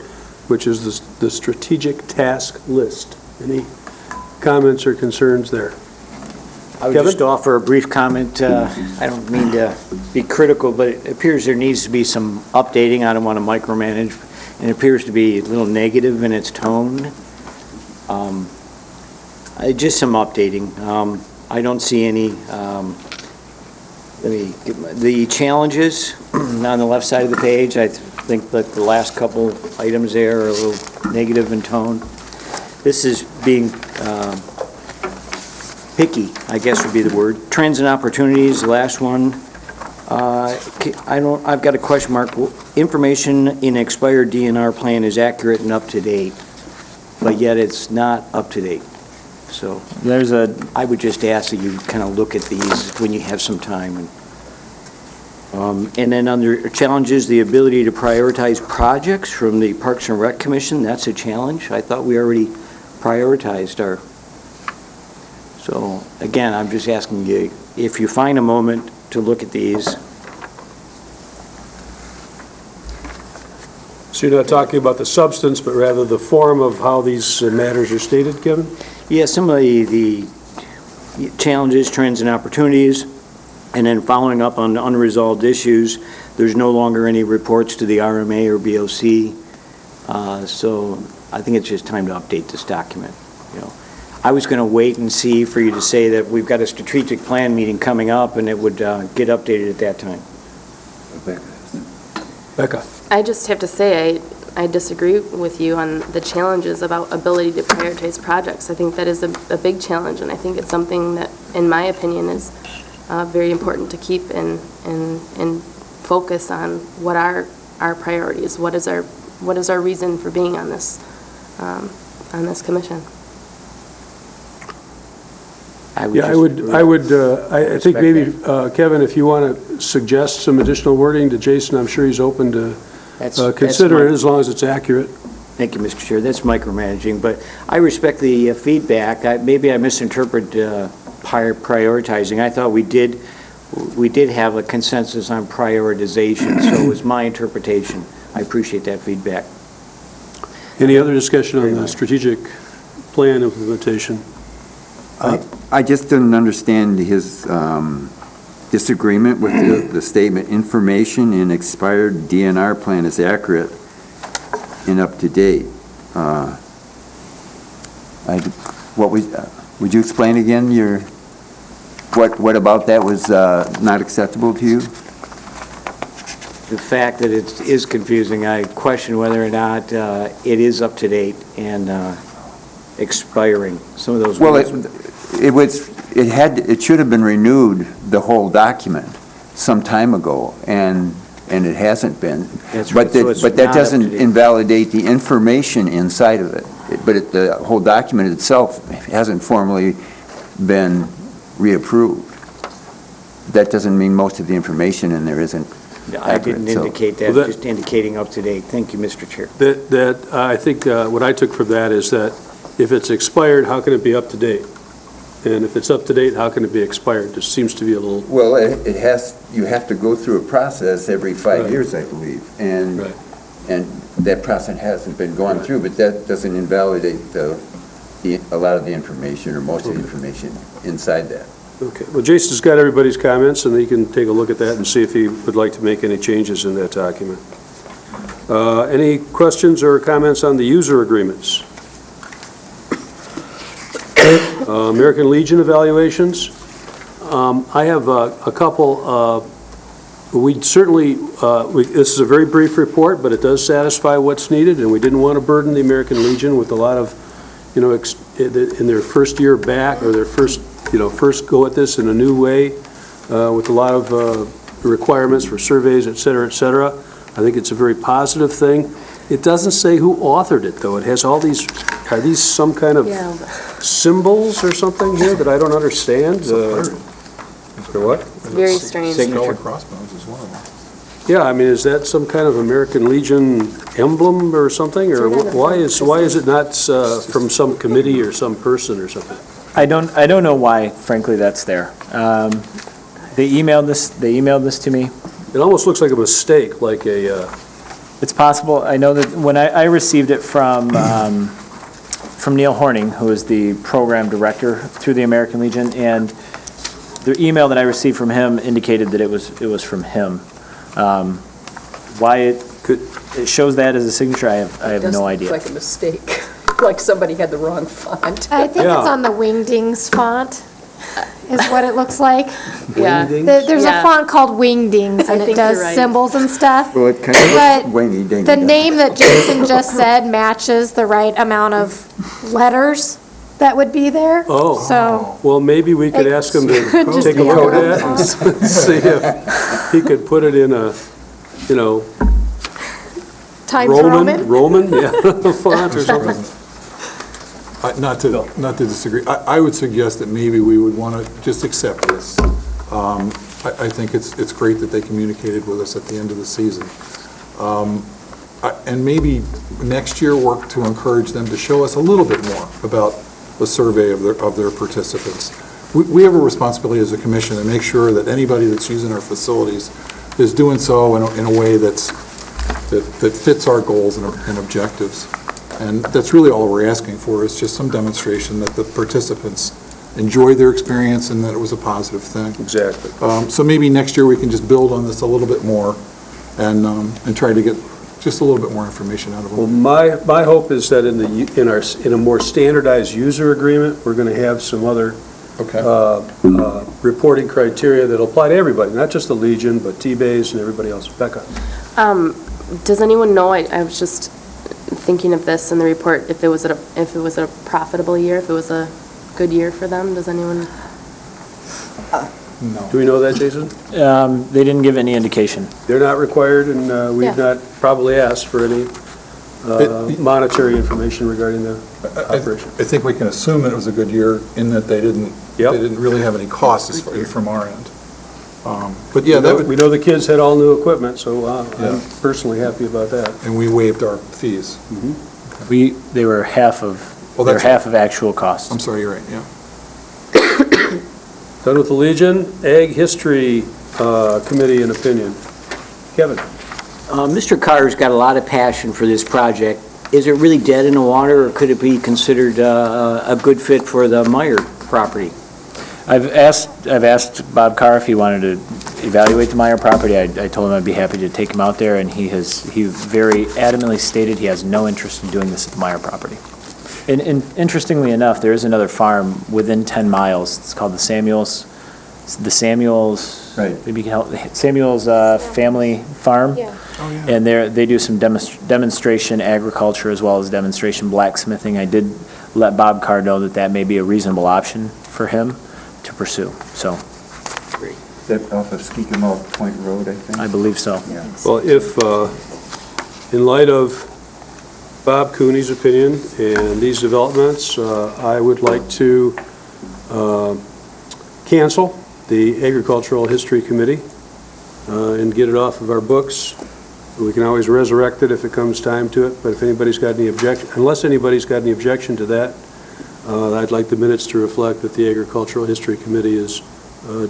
which is the strategic task list. Any comments or concerns there? I would Kevin? just offer a brief comment. I don't mean to be critical, but it appears there needs to be some updating. I don't want to micromanage, and it appears to be a little negative in its tone. Just some updating. I don't see any, the challenges on the left side of the page. I think that the last couple items there are a little negative in tone. This is being picky, I guess would be the word. Trends and opportunities, the last one. I've got a question mark. Information in expired DNR plan is accurate and up to date, but yet it's not up to date. So I would just ask that you kind of look at these when you have some time. And then under challenges, the ability to prioritize projects from the Parks and Rec Commission, that's a challenge. I thought we already prioritized our. So again, I'm just asking you, if you find a moment to look at these. So you're not talking about the substance, but rather the form of how these matters are stated, Kevin? Yeah, some of the challenges, trends, and opportunities, and then following up on unresolved issues. There's no longer any reports to the RMA or BOC, so I think it's just time to update this document. I was going to wait and see for you to say that we've got a strategic plan meeting coming up, and it would get updated at that time. Becca? I just have to say, I disagree with you on the challenges about ability to prioritize projects. I think that is a big challenge, and I think it's something that, in my opinion, is very important to keep and focus on what are our priorities, what is our reason for being on this commission. I think maybe, Kevin, if you want to suggest some additional wording to Jason, I'm sure he's open to consider it as long as it's accurate. Thank you, Mr. Chair. That's micromanaging, but I respect the feedback. Maybe I misinterpret prioritizing. I thought we did have a consensus on prioritization, so it was my interpretation. I appreciate that feedback. Any other discussion on the strategic plan implementation? I just didn't understand his disagreement with the statement, information in expired DNR plan is accurate and up to date. Would you explain again what about that was not acceptable to you? The fact that it is confusing, I question whether or not it is up to date and expiring. Some of those. Well, it should have been renewed, the whole document, some time ago, and it hasn't been. That's right. But that doesn't invalidate the information inside of it. But the whole document itself hasn't formally been reapproved. That doesn't mean most of the information in there isn't accurate. I didn't indicate that, just indicating up to date. Thank you, Mr. Chair. I think what I took from that is that if it's expired, how can it be up to date? And if it's up to date, how can it be expired? Just seems to be a little. Well, you have to go through a process every 5 years, I believe. And that process hasn't been gone through, but that doesn't invalidate a lot of the information or most of the information inside that. Okay. Well, Jason's got everybody's comments, and he can take a look at that and see if he would like to make any changes in that document. Any questions or comments on the user agreements? American Legion evaluations. I have a couple. We certainly, this is a very brief report, but it does satisfy what's needed, and we didn't want to burden the American Legion with a lot of, in their first year back, or their first go at this in a new way, with a lot of requirements for surveys, et cetera, et cetera. I think it's a very positive thing. It doesn't say who authored it, though. It has all these are these some kind of Yeah. symbols or something here that I don't understand? Or what? Very strange. Skull and crossbones is one of them. Yeah, I mean, is that some kind of American Legion emblem or something? Or why is it not from some committee or some person or something? I don't know why, frankly, that's there. They emailed this to me. It almost looks like a mistake, like a, It's possible. I know that when I received it from Neil Horning, who is the program director through the American Legion, and the email that I received from him indicated that it was from him. Why it shows that as a signature, I have no idea. It does look like a mistake, like somebody had the wrong font. I think Yeah. it's on the Wingdings font, is what it looks like. Yeah. There's a Yeah. font called Wingdings, I and it think does you're right. symbols and stuff. Well, it kind of But looks wingy-dingy. the name that Jason just said matches the right amount of letters that would be there. Oh. So, well, maybe we could ask him to Could just take a be look a at it and see if he could put it in a, Times Roman. Roman, yeah, font or something. Not to disagree, I would suggest that maybe we would want to just accept this. I think it's great that they communicated with us at the end of the season. And maybe next year work to encourage them to show us a little bit more about the survey of their participants. We have a responsibility as a commission to make sure that anybody that's using our facilities is doing so in a way that fits our goals and objectives. And that's really all we're asking for, is just some demonstration that the participants enjoyed their experience and that it was a positive thing. Exactly. So maybe next year we can just build on this a little bit more and try to get just a little bit more information out of Well, them. my hope is that in a more standardized user agreement, we're going to have some other Okay. reporting criteria that'll apply to everybody, not just the Legion, but T-Bays and everybody else. Becca? Does anyone know, I was just thinking of this in the report, if it was a profitable year, if it was a good year for them, does anyone? Do we know that, Jason? They didn't give any indication. They're not required, and we've Yeah. not probably asked for any monetary information regarding the operation. I think we can assume that it was a good year in that they didn't really have any costs from our end. But yeah, that would, We know the kids had all new equipment, so Yeah. I'm personally happy about that. and we waived our fees. They were half of, Well, they're that's- half of actual costs. I'm sorry, you're right, yeah. Done with the Legion. Ag History Committee and opinion. Kevin? Mr. Carr's got a lot of passion for this project. Is it really dead in the water, or could it be considered a good fit for the Meyer property? I've asked Bob Carr if he wanted to evaluate the Meyer property. I told him I'd be happy to take him out there, and he very adamantly stated he has no interest in doing this at the Meyer property. And interestingly enough, there is another farm within 10 miles. It's called the Samuels, Right. maybe you can help, Samuels Family Farm. Yeah. And they do some demonstration agriculture as well as demonstration blacksmithing. I did let Bob Carr know that may be a reasonable option for him to pursue. So Is that off of Skikemau Point Road, I think? I believe so. Yeah. Well, if, in light of Bob Cooney's opinion and these developments, I would like to cancel the Agricultural History Committee and get it off of our books. We can always resurrect it if it comes time to it, but if anybody's got any objection, unless anybody's got any objection to that, I'd like the minutes to reflect that the Agricultural History Committee is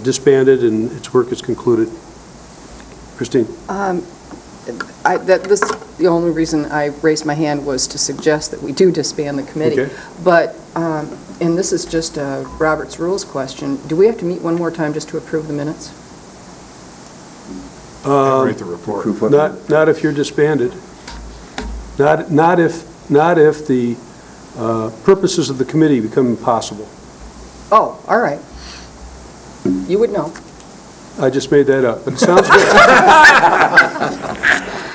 disbanded and its work is concluded. Christine? The only reason I raised my hand was to suggest that we do disband the committee. Okay. But, and this is just a Robert's Rules question, do we have to meet one more time just to approve the minutes? And write the report. Proof of- Not if you're disbanded. Not if the purposes of the committee become impossible. Oh, all right. You would know. I just made that up, but it sounds good.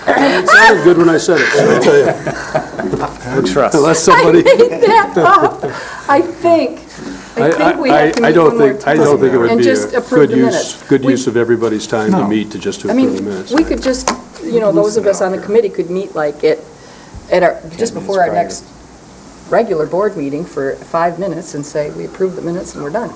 It sounded good when I said it. so. Works for us. Unless somebody, I made that up. I think we have to I meet don't one more think, I don't think it would and be just a approve good the minutes. good We- use of everybody's time to meet to just to I approve the mean, minutes. we could just, those of us on the committee could meet like at our, just before our next regular board meeting for 5 minutes and say, we approve the minutes and we're done.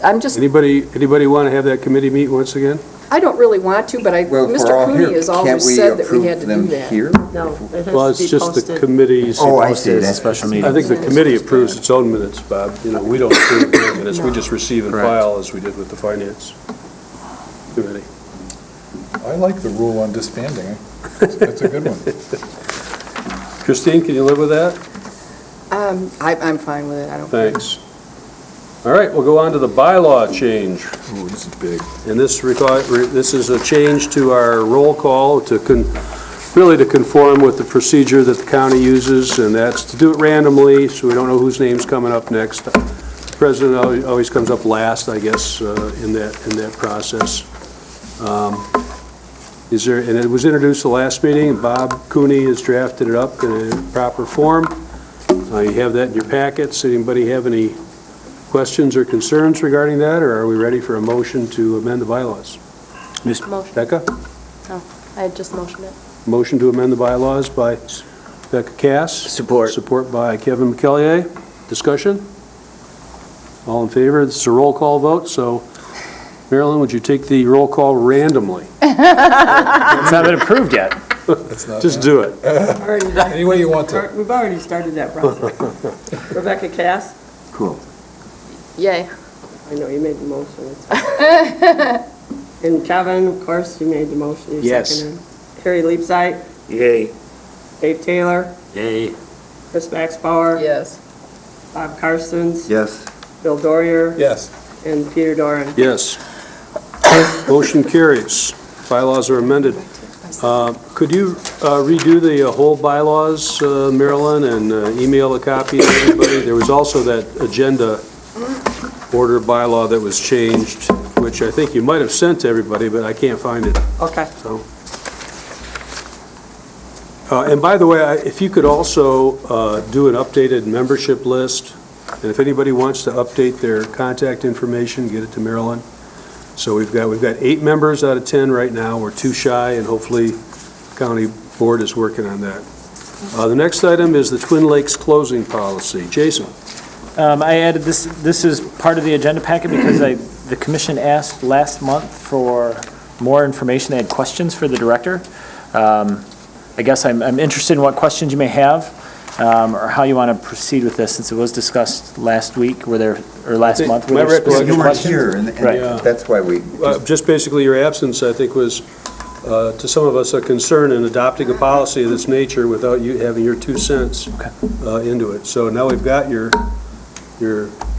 I'm just, Anybody want to have that committee meet once again? I don't really want to, but Well, if we're Mr. all Cooney here, has can't always we said that we had approve to do them that. here? No, it Well, has to it's be just the posted. committee's. Oh, I Posted see. as a That's- special I meeting. think the committee approves its own minutes, Bob. You know, we don't approve their minutes, we just receive and Correct. file as we did with the finance committee. I like the rule on disbanding. That's a good one. Christine, can you live with that? I'm fine with it, I don't. Thanks. All right, we'll go on to the bylaw change. Ooh, this is big. And this is a change to our roll call really to conform with the procedure that the county uses, and that's to do it randomly, so we don't know whose name's coming up next. The president always comes up last, I guess, in that process. And it was introduced the last meeting, and Bob Cooney has drafted it up in a proper form. You have that in your packets. Anybody have any questions or concerns regarding that, or are we ready for a motion to amend the bylaws? Motion. Becca? Oh, I had just motioned it. Motion to amend the bylaws by Becca Cass. Support. Support by Kevin McCellier. Discussion? All in favor? This is a roll call vote, so Marilyn, would you take the roll call randomly? It's not been approved yet. That's not. Just do it. Any way you want to. We've already started that process. Rebecca Cass? Cool. Yay. I know, you made the motion. It's fine. And Kevin, of course, you made the motion. You Yes. seconded. Harry Leapsight, Yay. Dave Taylor, Yay. Chris Baxbauer. Yes. Bob Karstens. Yes. Bill Dorier. Yes. And Peter Doran. Yes. Motion carries. Bylaws are amended. Could you redo the whole bylaws, Marilyn, and email a copy to everybody? There was also that agenda order bylaw that was changed, which I think you might have sent to everybody, but I can't find it. Okay. So. And by the way, if you could also do an updated membership list, and if anybody wants to update their contact information, get it to Marilyn. So we've got 8 members out of 10 right now. We're 2 shy, and hopefully county board is working on that. The next item is the Twin Lakes closing policy. Jason? I added this is part of the agenda packet because the commission asked last month for more information. They had questions for the director. I guess I'm interested in what questions you may have, or how you want to proceed with this, since it was discussed last week, or last month. Were my there specific You weren't questions? here, and Right. that's why we, Just basically, your absence, I think, was, to some of us, a concern in adopting a policy of this nature without you having your 2 cents into it. So now we've got your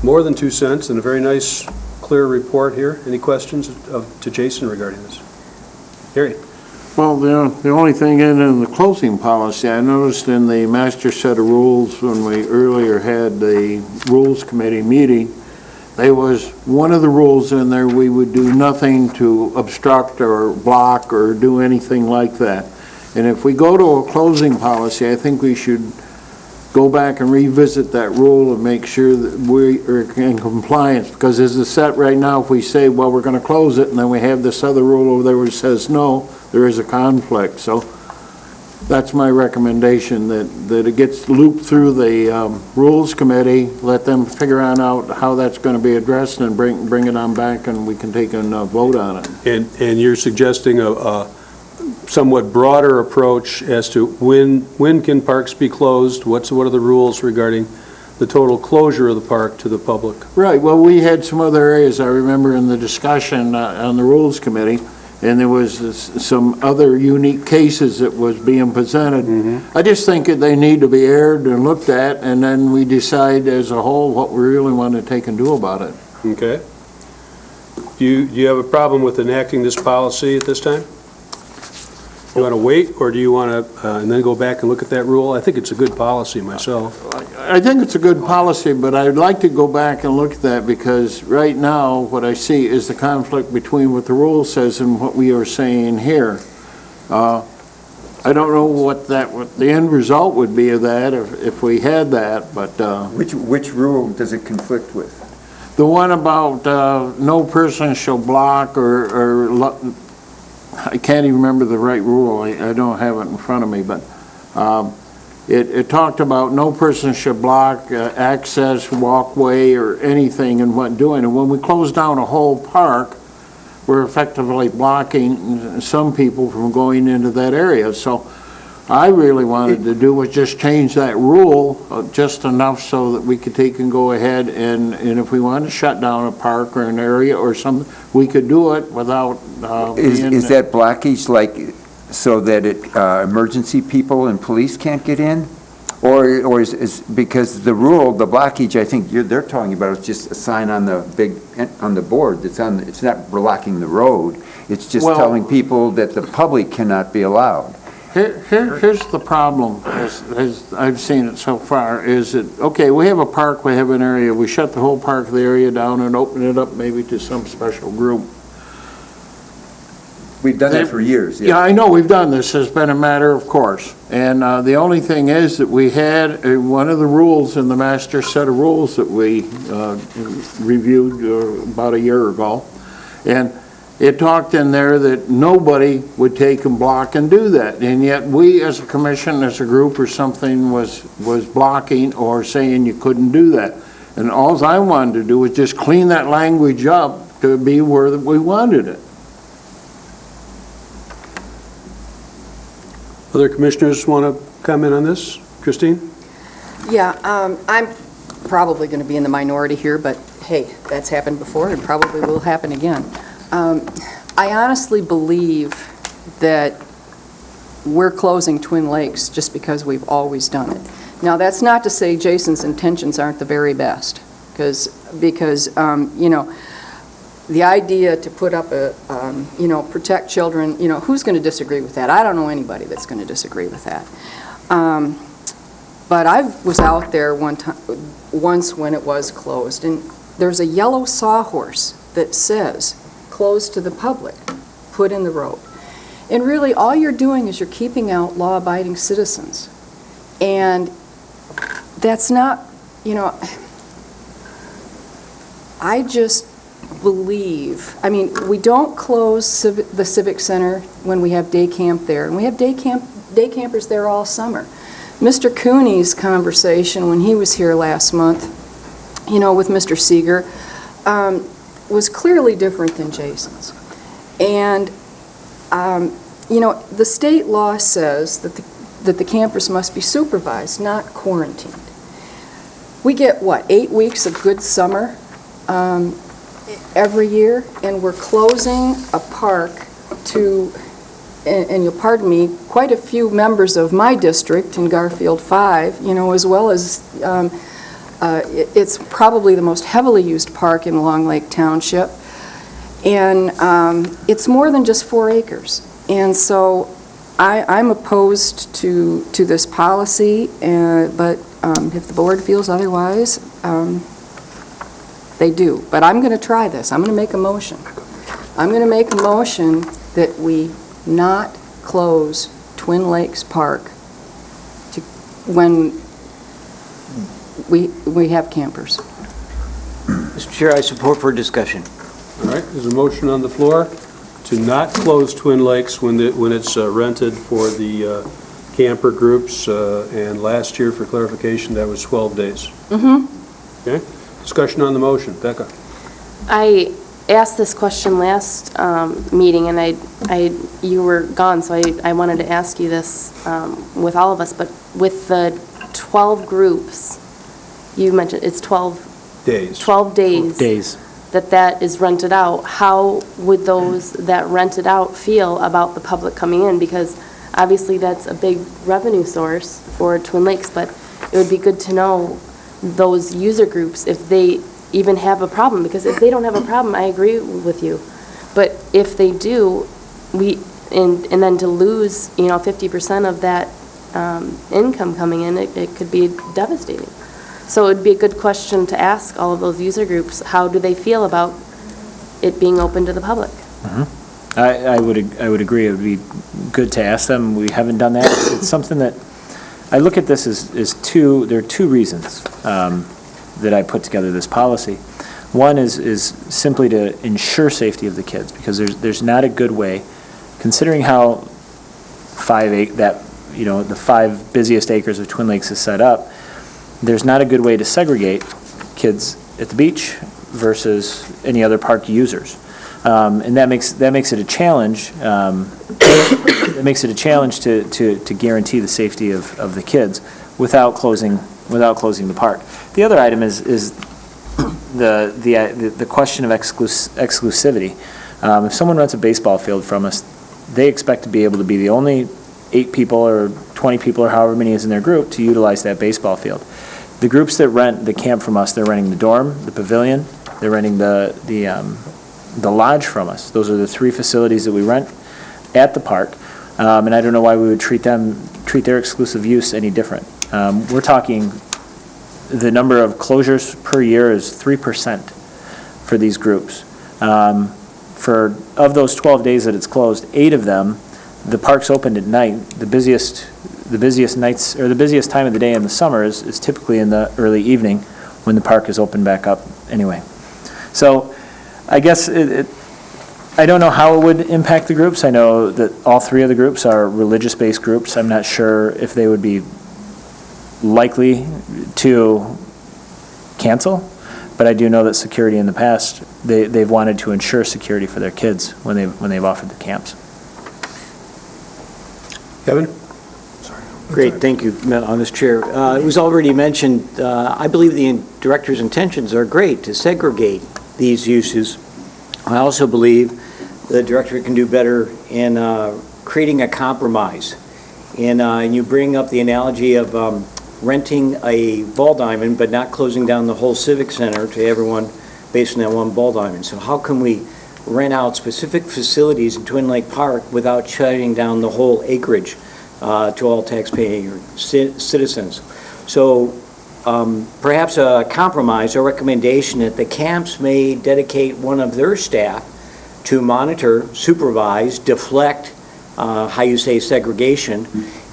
more than 2 cents and a very nice, clear report here. Any questions to Jason regarding this? Harry? Well, the only thing in the closing policy, I noticed in the master set of rules when we earlier had the Rules Committee meeting, there was one of the rules in there, we would do nothing to obstruct or block or do anything like that. And if we go to a closing policy, I think we should go back and revisit that rule and make sure that we are in compliance, because as it's set right now, if we say, well, we're going to close it, and then we have this other rule over there which says no, there is a conflict. So that's my recommendation, that it gets looped through the Rules Committee, let them figure out how that's going to be addressed, and bring it on back, and we can take a vote on it. And you're suggesting a somewhat broader approach as to when can parks be closed? What are the rules regarding the total closure of the park to the public? Right, well, we had some other areas, I remember in the discussion on the Rules Committee, and there was some other unique cases that was being presented. I just think that they need to be aired and looked at, and then we decide as a whole what we really want to take and do about it. Okay. Do you have a problem with enacting this policy at this time? You want to wait, or do you want to, and then go back and look at that rule? I think it's a good policy myself. I think it's a good policy, but I'd like to go back and look at that, because right now, what I see is the conflict between what the rule says and what we are saying here. I don't know what the end result would be of that, if we had that, but which rule does it conflict with? the one about no person shall block or I can't even remember the right rule. I don't have it in front of me, but it talked about no person should block access, walkway, or anything in what doing. And when we close down a whole park, we're effectively blocking some people from going into that area. So I really wanted to do was just change that rule just enough so that we could take and go ahead and if we wanted to shut down a park or an area or something, we could do it without Is that blockage like so that emergency people and police can't get in? Or is because the rule, the blockage, I think they're talking about is just a sign on the board that's on, it's not blocking the road. It's just telling people that the public cannot be allowed. Here's the problem, as I've seen it so far, is that, okay, we have a park, we have an area, we shut the whole park, the area down and open it up maybe to some special group. We've done that for years. Yeah, I know we've done this. It's been a matter of course. And the only thing is that we had one of the rules in the master set of rules that we reviewed about a year ago. And it talked in there that nobody would take and block and do that. And yet we as a commission, as a group or something was blocking or saying you couldn't do that. And all I wanted to do was just clean that language up to be where we wanted it. Other commissioners want to comment on this? Christine? Yeah, I'm probably going to be in the minority here, but hey, that's happened before and probably will happen again. I honestly believe that we're closing Twin Lakes just because we've always done it. Now, that's not to say Jason's intentions aren't the very best, because you know, the idea to put up a, protect children, who's going to disagree with that? I don't know anybody that's going to disagree with that. But I was out there once when it was closed, and there's a yellow sawhorse that says, closed to the public, put in the road. And really, all you're doing is you're keeping out law-abiding citizens. And that's not, I just believe, we don't close the Civic Center when we have day camp there, and we have day campers there all summer. Mr. Cooney's conversation when he was here last month, with Mr. Seeger, was clearly different than Jason's. And, the state law says that the campers must be supervised, not quarantined. We get, 8 weeks of good summer every year, and we're closing a park to, and you'll pardon me, quite a few members of my district in Garfield 5, as well as it's probably the most heavily used park in Long Lake Township. And it's more than just 4 acres. And so I'm opposed to this policy, but if the board feels otherwise, they do. But I'm going to try this. I'm going to make a motion. I'm going to make a motion that we not close Twin Lakes Park when we have campers. Mr. Chair, I support for discussion. All right, there's a motion on the floor to not close Twin Lakes when it's rented for the camper groups, and last year, for clarification, that was 12 days. Mm-hmm. Okay, discussion on the motion. Becca? I asked this question last meeting, and you were gone, so I wanted to ask you this with all of us, but with the 12 groups, you mentioned it's 12 days. 12 days. That is rented out. How would those that rent it out feel about the public coming in? Because obviously that's a big revenue source for Twin Lakes, but it would be good to know those user groups if they even have a problem. Because if they don't have a problem, I agree with you. But if they do, and then to lose 50% of that income coming in, it could be devastating. So it would be a good question to ask all of those user groups, how do they feel about it being open to the public? Mm-hmm. I would agree. It would be good to ask them. We haven't done that. It's something that I look at this as there are two reasons that I put together this policy. One is simply to ensure safety of the kids, because there's not a good way, considering how the 5 busiest acres of Twin Lakes is set up, there's not a good way to segregate kids at the beach versus any other park users. And that makes it a challenge. It makes it a challenge to guarantee the safety of the kids without closing the park. The other item is the question of exclusivity. If someone rents a baseball field from us, they expect to be able to be the only 8 people or 20 people or however many is in their group to utilize that baseball field. The groups that rent the camp from us, they're renting the dorm, the pavilion, they're renting the lodge from us. Those are the 3 facilities that we rent at the park, and I don't know why we would treat their exclusive use any different. We're talking, the number of closures per year is 3% for these groups. Of those 12 days that it's closed, 8 of them, the park's opened at night. The busiest nights, or the busiest time of the day in the summer is typically in the early evening when the park is opened back up anyway. So I guess I don't know how it would impact the groups. I know that all 3 of the groups are religious-based groups. I'm not sure if they would be likely to cancel, but I do know that security in the past, they've wanted to ensure security for their kids when they've offered the camps. Kevin? Great, thank you, Mr. Chair. It was already mentioned, I believe the director's intentions are great to segregate these uses. I also believe the director can do better in creating a compromise. And you bring up the analogy of renting a ball diamond but not closing down the whole civic center to everyone based on that one ball diamond. So how can we rent out specific facilities in Twin Lake Park without shutting down the whole acreage to all taxpaying citizens? So perhaps a compromise or recommendation that the camps may dedicate one of their staff to monitor, supervise, deflect, how you say segregation,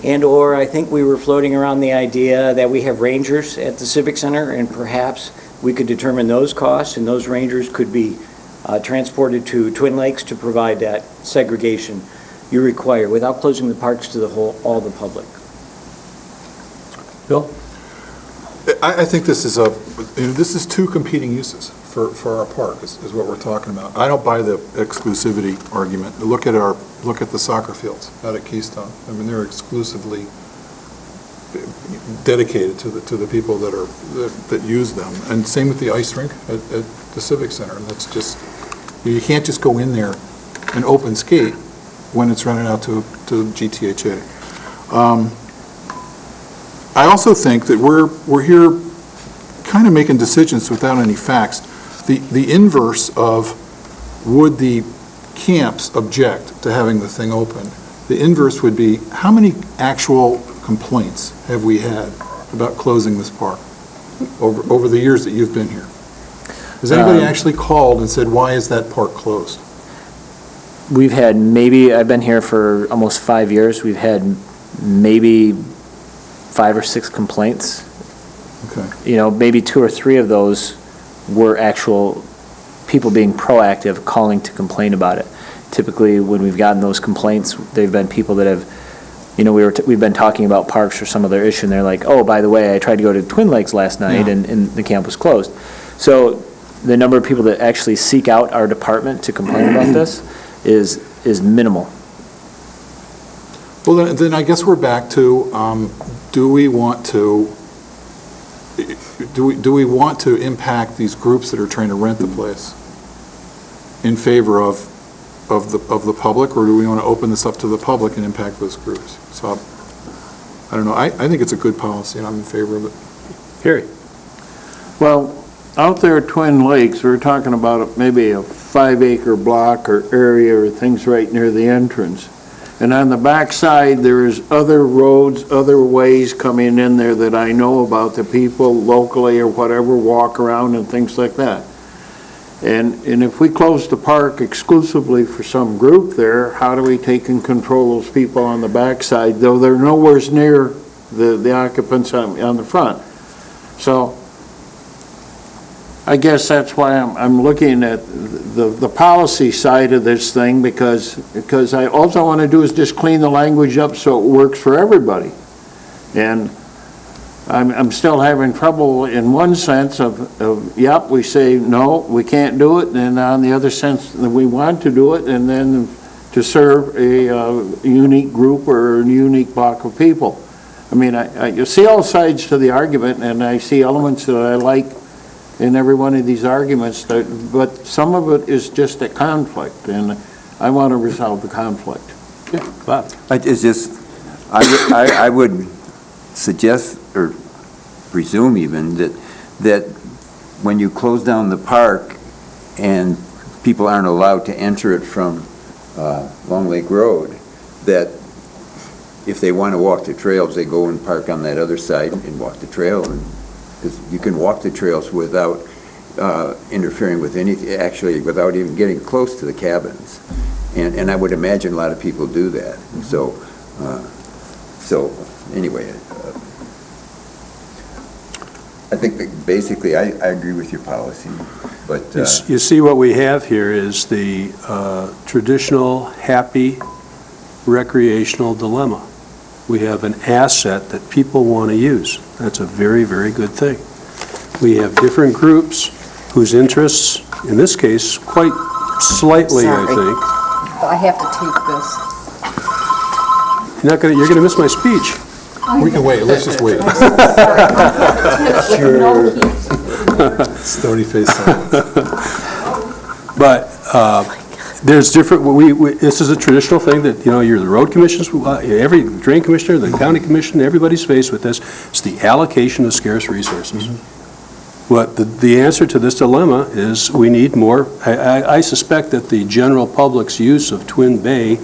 and or I think we were floating around the idea that we have rangers at the Civic Center, and perhaps we could determine those costs, and those rangers could be transported to Twin Lakes to provide that segregation you require without closing the parks to all the public. Bill? I think this is 2 competing uses for our park, is what we're talking about. I don't buy the exclusivity argument. Look at the soccer fields out at Keystone. I mean, they're exclusively dedicated to the people that use them. And same with the ice rink at the Civic Center. That's just, you can't just go in there and open skate when it's rented out to GTHA. I also think that we're here kind of making decisions without any facts. The inverse of would the camps object to having the thing open, the inverse would be how many actual complaints have we had about closing this park over the years that you've been here? Has anybody actually called and said, why is that park closed? We've had I've been here for almost 5 years, we've had maybe 5 or 6 complaints. Okay. Maybe 2 or 3 of those were actual people being proactive, calling to complain about it. Typically, when we've gotten those complaints, they've been people that have, we've been talking about parks or some other issue, and they're like, oh, by the way, I tried to go to Twin Lakes last night, Yeah. and the camp was closed. So the number of people that actually seek out our department to complain about this is minimal. Well, then I guess we're back to, do we want to impact these groups that are trying to rent the place in favor of the public, or do we want to open this up to the public and impact those groups? So, I don't know. I think it's a good policy, and I'm in favor of it. Harry? Well, out there at Twin Lakes, we're talking about maybe a 5-acre block or area or things right near the entrance. And on the back side, there's other roads, other ways coming in there that I know about, the people locally or whatever walk around and things like that. And if we close the park exclusively for some group there, how do we take and control those people on the back side, though they're nowhere near the occupants on the front? So I guess that's why I'm looking at the policy side of this thing, because all I want to do is just clean the language up so it works for everybody. And I'm still having trouble in one sense of, yep, we say, no, we can't do it, and on the other sense, that we want to do it, and then to serve a unique group or a unique block of people. I mean, I see all sides to the argument, and I see elements that I like in every one of these arguments, but some of it is just a conflict, and I want to resolve the conflict. Yeah, Bob? It's just, I would suggest, or presume even, that when you close down the park and people aren't allowed to enter it from Long Lake Road, that if they want to walk the trails, they go and park on that other side and walk the trail, because you can walk the trails without interfering with anything, actually without even getting close to the cabins. And I would imagine a lot of people do that. So anyway, I think that basically I agree with your policy, but... You see what we have here is the traditional, happy, recreational dilemma. We have an asset that people want to use. That's a very, very good thing. We have different groups whose interests, in this case, quite slightly, I think. I have to take this. You're going to miss my speech. We can wait, let's just wait. Stony face silence. But there's different, this is a traditional thing that, you're the road commissions, every drain commissioner, the county commission, everybody's faced with this. It's the allocation of scarce resources. But the answer to this dilemma is we need more. I suspect that the general public's use of Twin Bay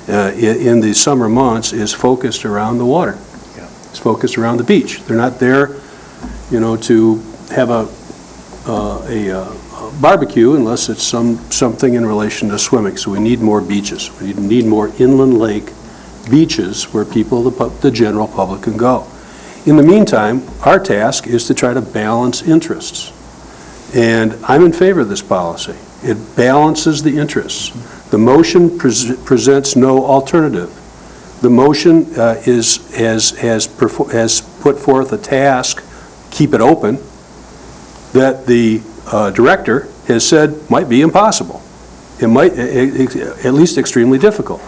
in the summer months is focused around the water. It's focused around the beach. They're not there, to have a barbecue unless it's something in relation to swimming. So we need more beaches. We need more inland lake beaches where people, the general public, can go. In the meantime, our task is to try to balance interests. And I'm in favor of this policy. It balances the interests. The motion presents no alternative. The motion has put forth a task, keep it open, that the director has said might be impossible. It might, at least extremely difficult.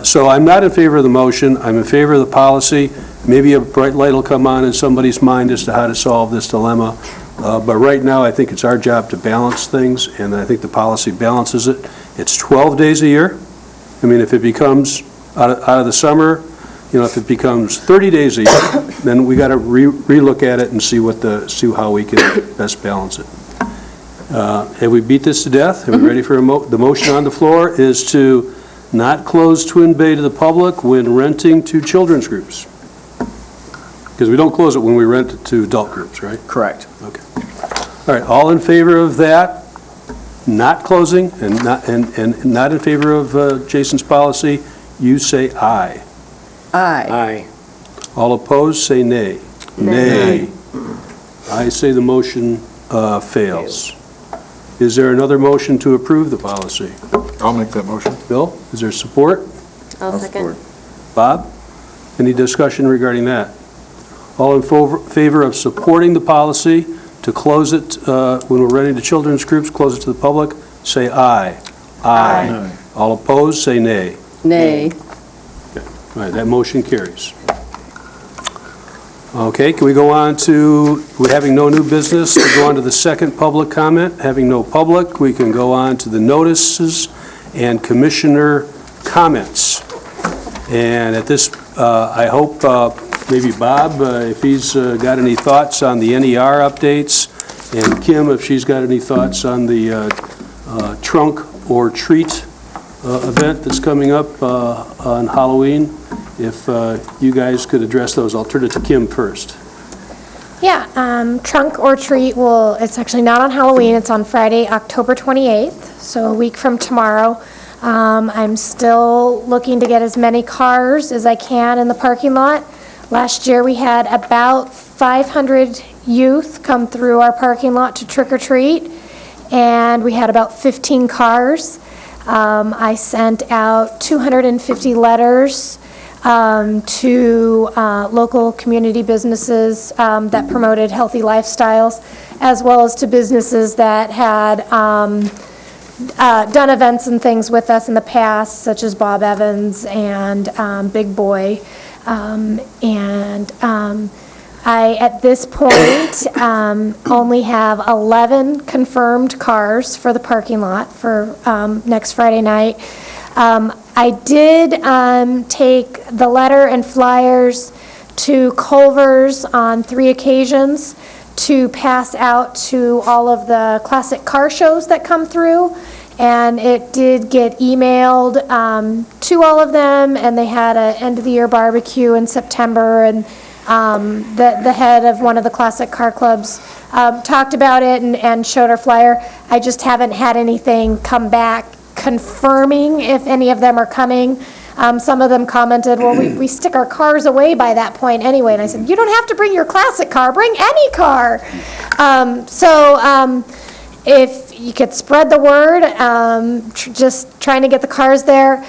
So I'm not in favor of the motion. I'm in favor of the policy. Maybe a bright light will come on in somebody's mind as to how to solve this dilemma. But right now, I think it's our job to balance things, and I think the policy balances it. It's 12 days a year. I mean, if it becomes out of the summer, if it becomes 30 days a year, then we got to relook at it and see how we can best balance it. Have we beat this to death? Are we ready for the motion on the floor is to not close Twin Bay to the public when renting to children's groups? Because we don't close it when we rent it to adult groups, right? Correct. Okay. All right, all in favor of that, not closing, and not in favor of Jason's policy, you say aye. Aye. All opposed, say nay. Nay. I say the motion fails. Is there another motion to approve the policy? I'll make that motion. Bill, is there support? I'll second. Bob? Any discussion regarding that? All in favor of supporting the policy to close it when we're renting to children's groups, close it to the public, say aye. Aye. All opposed, say nay. Nay. All right, that motion carries. Okay, can we go on to, we're having no new business, we go on to the second public comment. Having no public, we can go on to the notices and commissioner comments. And at this, I hope maybe Bob, if he's got any thoughts on the NER updates, and Kim, if she's got any thoughts on the trunk or treat event that's coming up on Halloween. If you guys could address those. I'll turn it to Kim first. Yeah, trunk or treat it's actually not on Halloween, it's on Friday, October 28th, so a week from tomorrow. I'm still looking to get as many cars as I can in the parking lot. Last year, we had about 500 youth come through our parking lot to trick or treat, and we had about 15 cars. I sent out 250 letters to local community businesses that promoted healthy lifestyles, as well as to businesses that had done events and things with us in the past, such as Bob Evans and Big Boy. I, at this point, only have 11 confirmed cars for the parking lot for next Friday night. I did take the letter and flyers to Culver's on 3 occasions to pass out to all of the classic car shows that come through. And it did get emailed to all of them, and they had an end-of-the-year barbecue in September, and the head of one of the classic car clubs talked about it and showed our flyer. I just haven't had anything come back confirming if any of them are coming. Some of them commented, well, we stick our cars away by that point anyway. And I said, you don't have to bring your classic car, bring any car. If you could spread the word, just trying to get the cars there.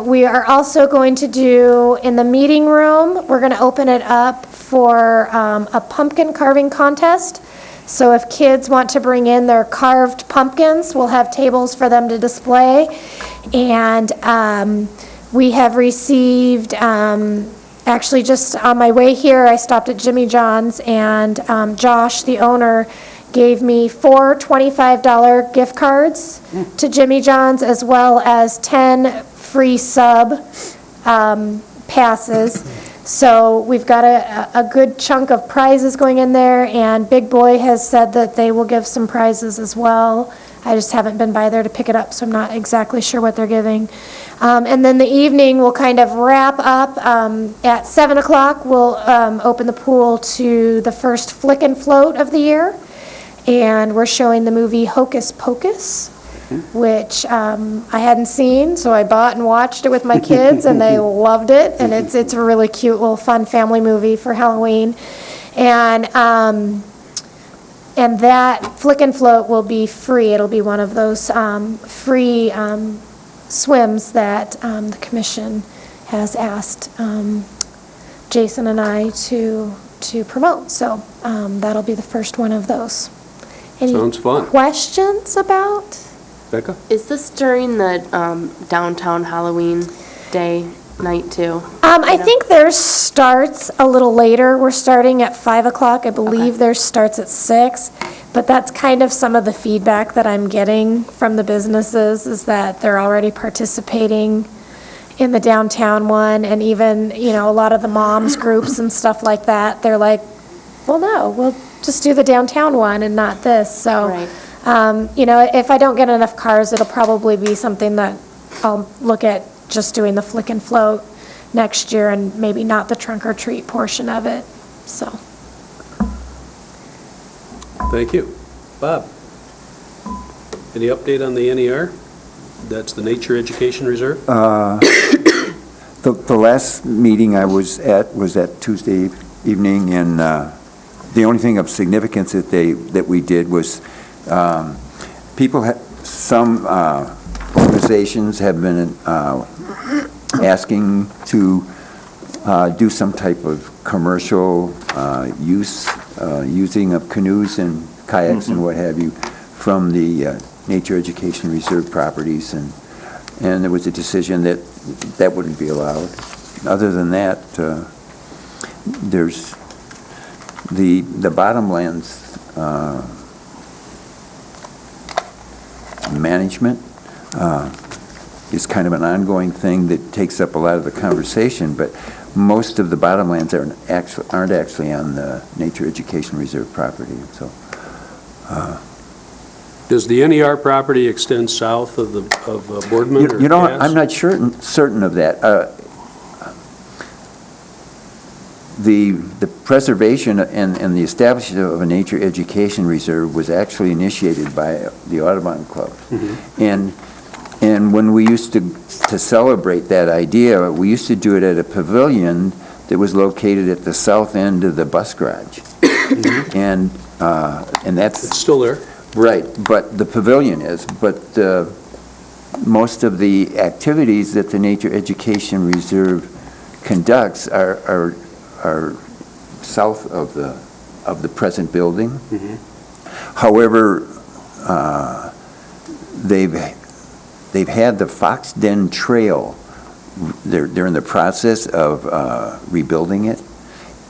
We are also going to do, in the meeting room, we're going to open it up for a pumpkin carving contest. So if kids want to bring in their carved pumpkins, we'll have tables for them to display. And we have received, actually just on my way here, I stopped at Jimmy John's, and Josh, the owner, gave me 4 $25 gift cards to Jimmy John's, as well as 10 free sub passes. So we've got a good chunk of prizes going in there, and Big Boy has said that they will give some prizes as well. I just haven't been by there to pick it up, so I'm not exactly sure what they're giving. And then the evening, we'll kind of wrap up. At 7 o'clock, we'll open the pool to the first Flick and Float of the year. And we're showing the movie Hocus Pocus, which I hadn't seen, so I bought and watched it with my kids, and they loved it. And it's a really cute little fun family movie for Halloween. And that Flick and Float will be free. It'll be one of those free swims that the commission has asked Jason and I to promote. So that'll be the first one of those. Any Sounds fun. questions about? Becca? Is this during the downtown Halloween day, night too? I think theirs starts a little later. We're starting at 5 o'clock. I believe theirs starts at 6. But that's kind of some of the feedback that I'm getting from the businesses, is that they're already participating in the downtown one. And even, a lot of the moms groups and stuff like that, they're like, well, no, we'll just do the downtown one and not this. So, Right. if I don't get enough cars, it'll probably be something that I'll look at just doing the Flick and Float next year, and maybe not the trunk or treat portion of it. So, Thank you. Bob? Any update on the NER? That's the Nature Education Reserve? The last meeting I was at Tuesday evening, and the only thing of significance that we did was some organizations have been asking to do some type of commercial using of canoes and kayaks and what have you from the Nature Education Reserve properties, and there was a decision that wouldn't be allowed. Other than that, there's the bottomlands management is kind of an ongoing thing that takes up a lot of the conversation, but most of the bottomlands aren't actually on the Nature Education Reserve property. So, Does the NER property extend south of Boardman or Cass? I'm not certain of that. The preservation and the establishment of a nature education reserve was actually initiated by the Audubon Club. And when we used to celebrate that idea, we used to do it at a pavilion that was located at the south end of the bus garage. And that's... It's still there. Right, but the pavilion is, but most of the activities that the Nature Education Reserve conducts are south of the present building. However, they've had the Fox Den Trail. They're in the process of rebuilding it,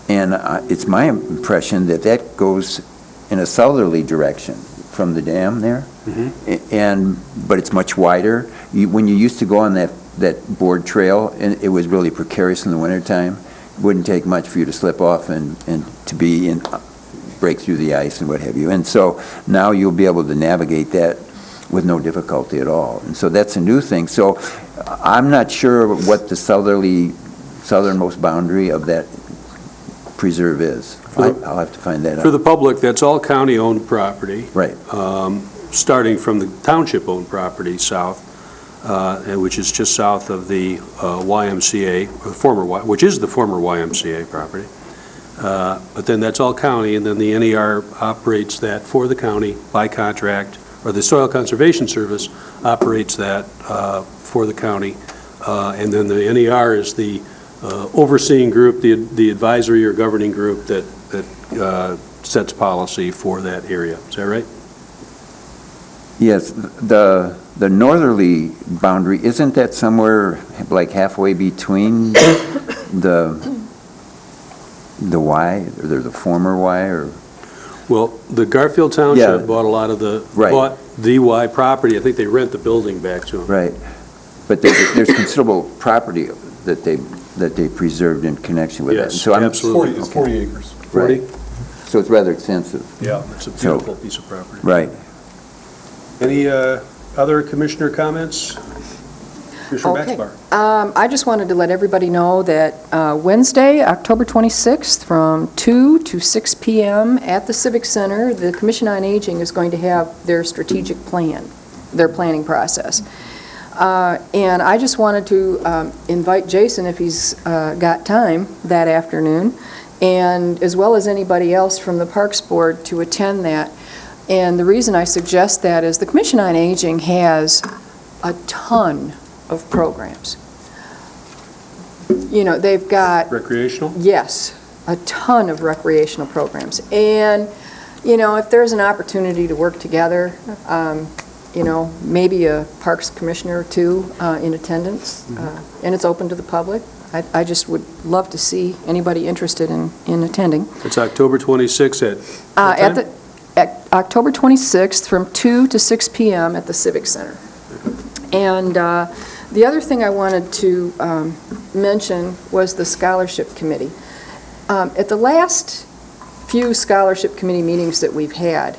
and it's my impression that that goes in a southerly direction from the dam there, but it's much wider. When you used to go on that board trail, and it was really precarious in the wintertime, it wouldn't take much for you to slip off and to be in, break through the ice and what have you. And so now you'll be able to navigate that with no difficulty at all. And so that's a new thing. So I'm not sure what the southernmost boundary of that preserve is. I'll have to find that out. For the public, that's all county-owned property. Right. Starting from the township-owned property south, which is just south of the YMCA, which is the former YMCA property. But then that's all county, and then the NER operates that for the county by contract, or the Soil Conservation Service operates that for the county. And then the NER is the overseeing group, the advisory or governing group that sets policy for that area. Is that right? Yes, the northerly boundary, isn't that somewhere like halfway between the Y, or the former Y, or? Well, the Garfield Township bought a lot of bought the Y property. I think they rent the building back to them. Right, but there's considerable property that they preserved in connection with it. Yes, So absolutely. It's 40 acres. 40? Right. So it's rather extensive. Yeah, it's a beautiful piece of property. Right. Any other commissioner comments? Commissioner Okay. Baxbar. I just wanted to let everybody know that Wednesday, October 26th, from 2 to 6 p.m. at the Civic Center, the Commission on Aging is going to have their strategic plan, their planning process. And I just wanted to invite Jason, if he's got time that afternoon, and as well as anybody else from the Parks Board to attend that. And the reason I suggest that is the Commission on Aging has a ton of programs. You know, they've got... Recreational? Yes, a ton of recreational programs. And, you know, if there's an opportunity to work together, you know, maybe a Parks Commissioner or two in attendance, and it's open to the public. I just would love to see anybody interested in attending. It's October 26th at what time? At October 26th, from 2 to 6 p.m. at the Civic Center. And the other thing I wanted to mention was the Scholarship Committee. At the last few Scholarship Committee meetings that we've had,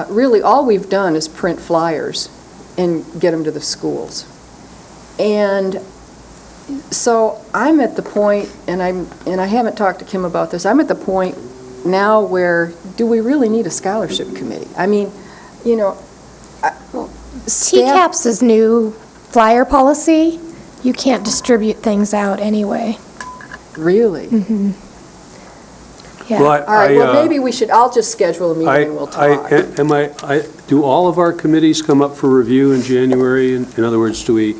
really all we've done is print flyers and get them to the schools. And so I'm at the point, and I haven't talked to Kim about this, I'm at the point now where, do we really need a Scholarship Committee? I mean, you know, TCAPS's new flyer policy, you can't distribute things out anyway. Really? Yeah. Well, All right, well, maybe we should, I'll just schedule a meeting and we'll talk. Do all of our committees come up for review in January? In other words, do we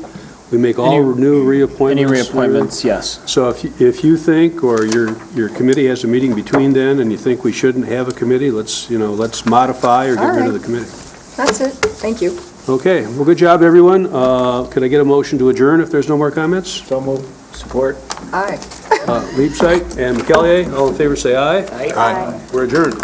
make all new reappointments? Any reappointments, yes. So if you think, or your committee has a meeting between then, and you think we shouldn't have a committee, let's modify or get rid of the committee. That's it, thank you. Okay, well, good job, everyone. Could I get a motion to adjourn if there's no more comments? So moved. Support. Aye. Leibsight and McCallier, all in favor say aye. Aye. We're adjourned.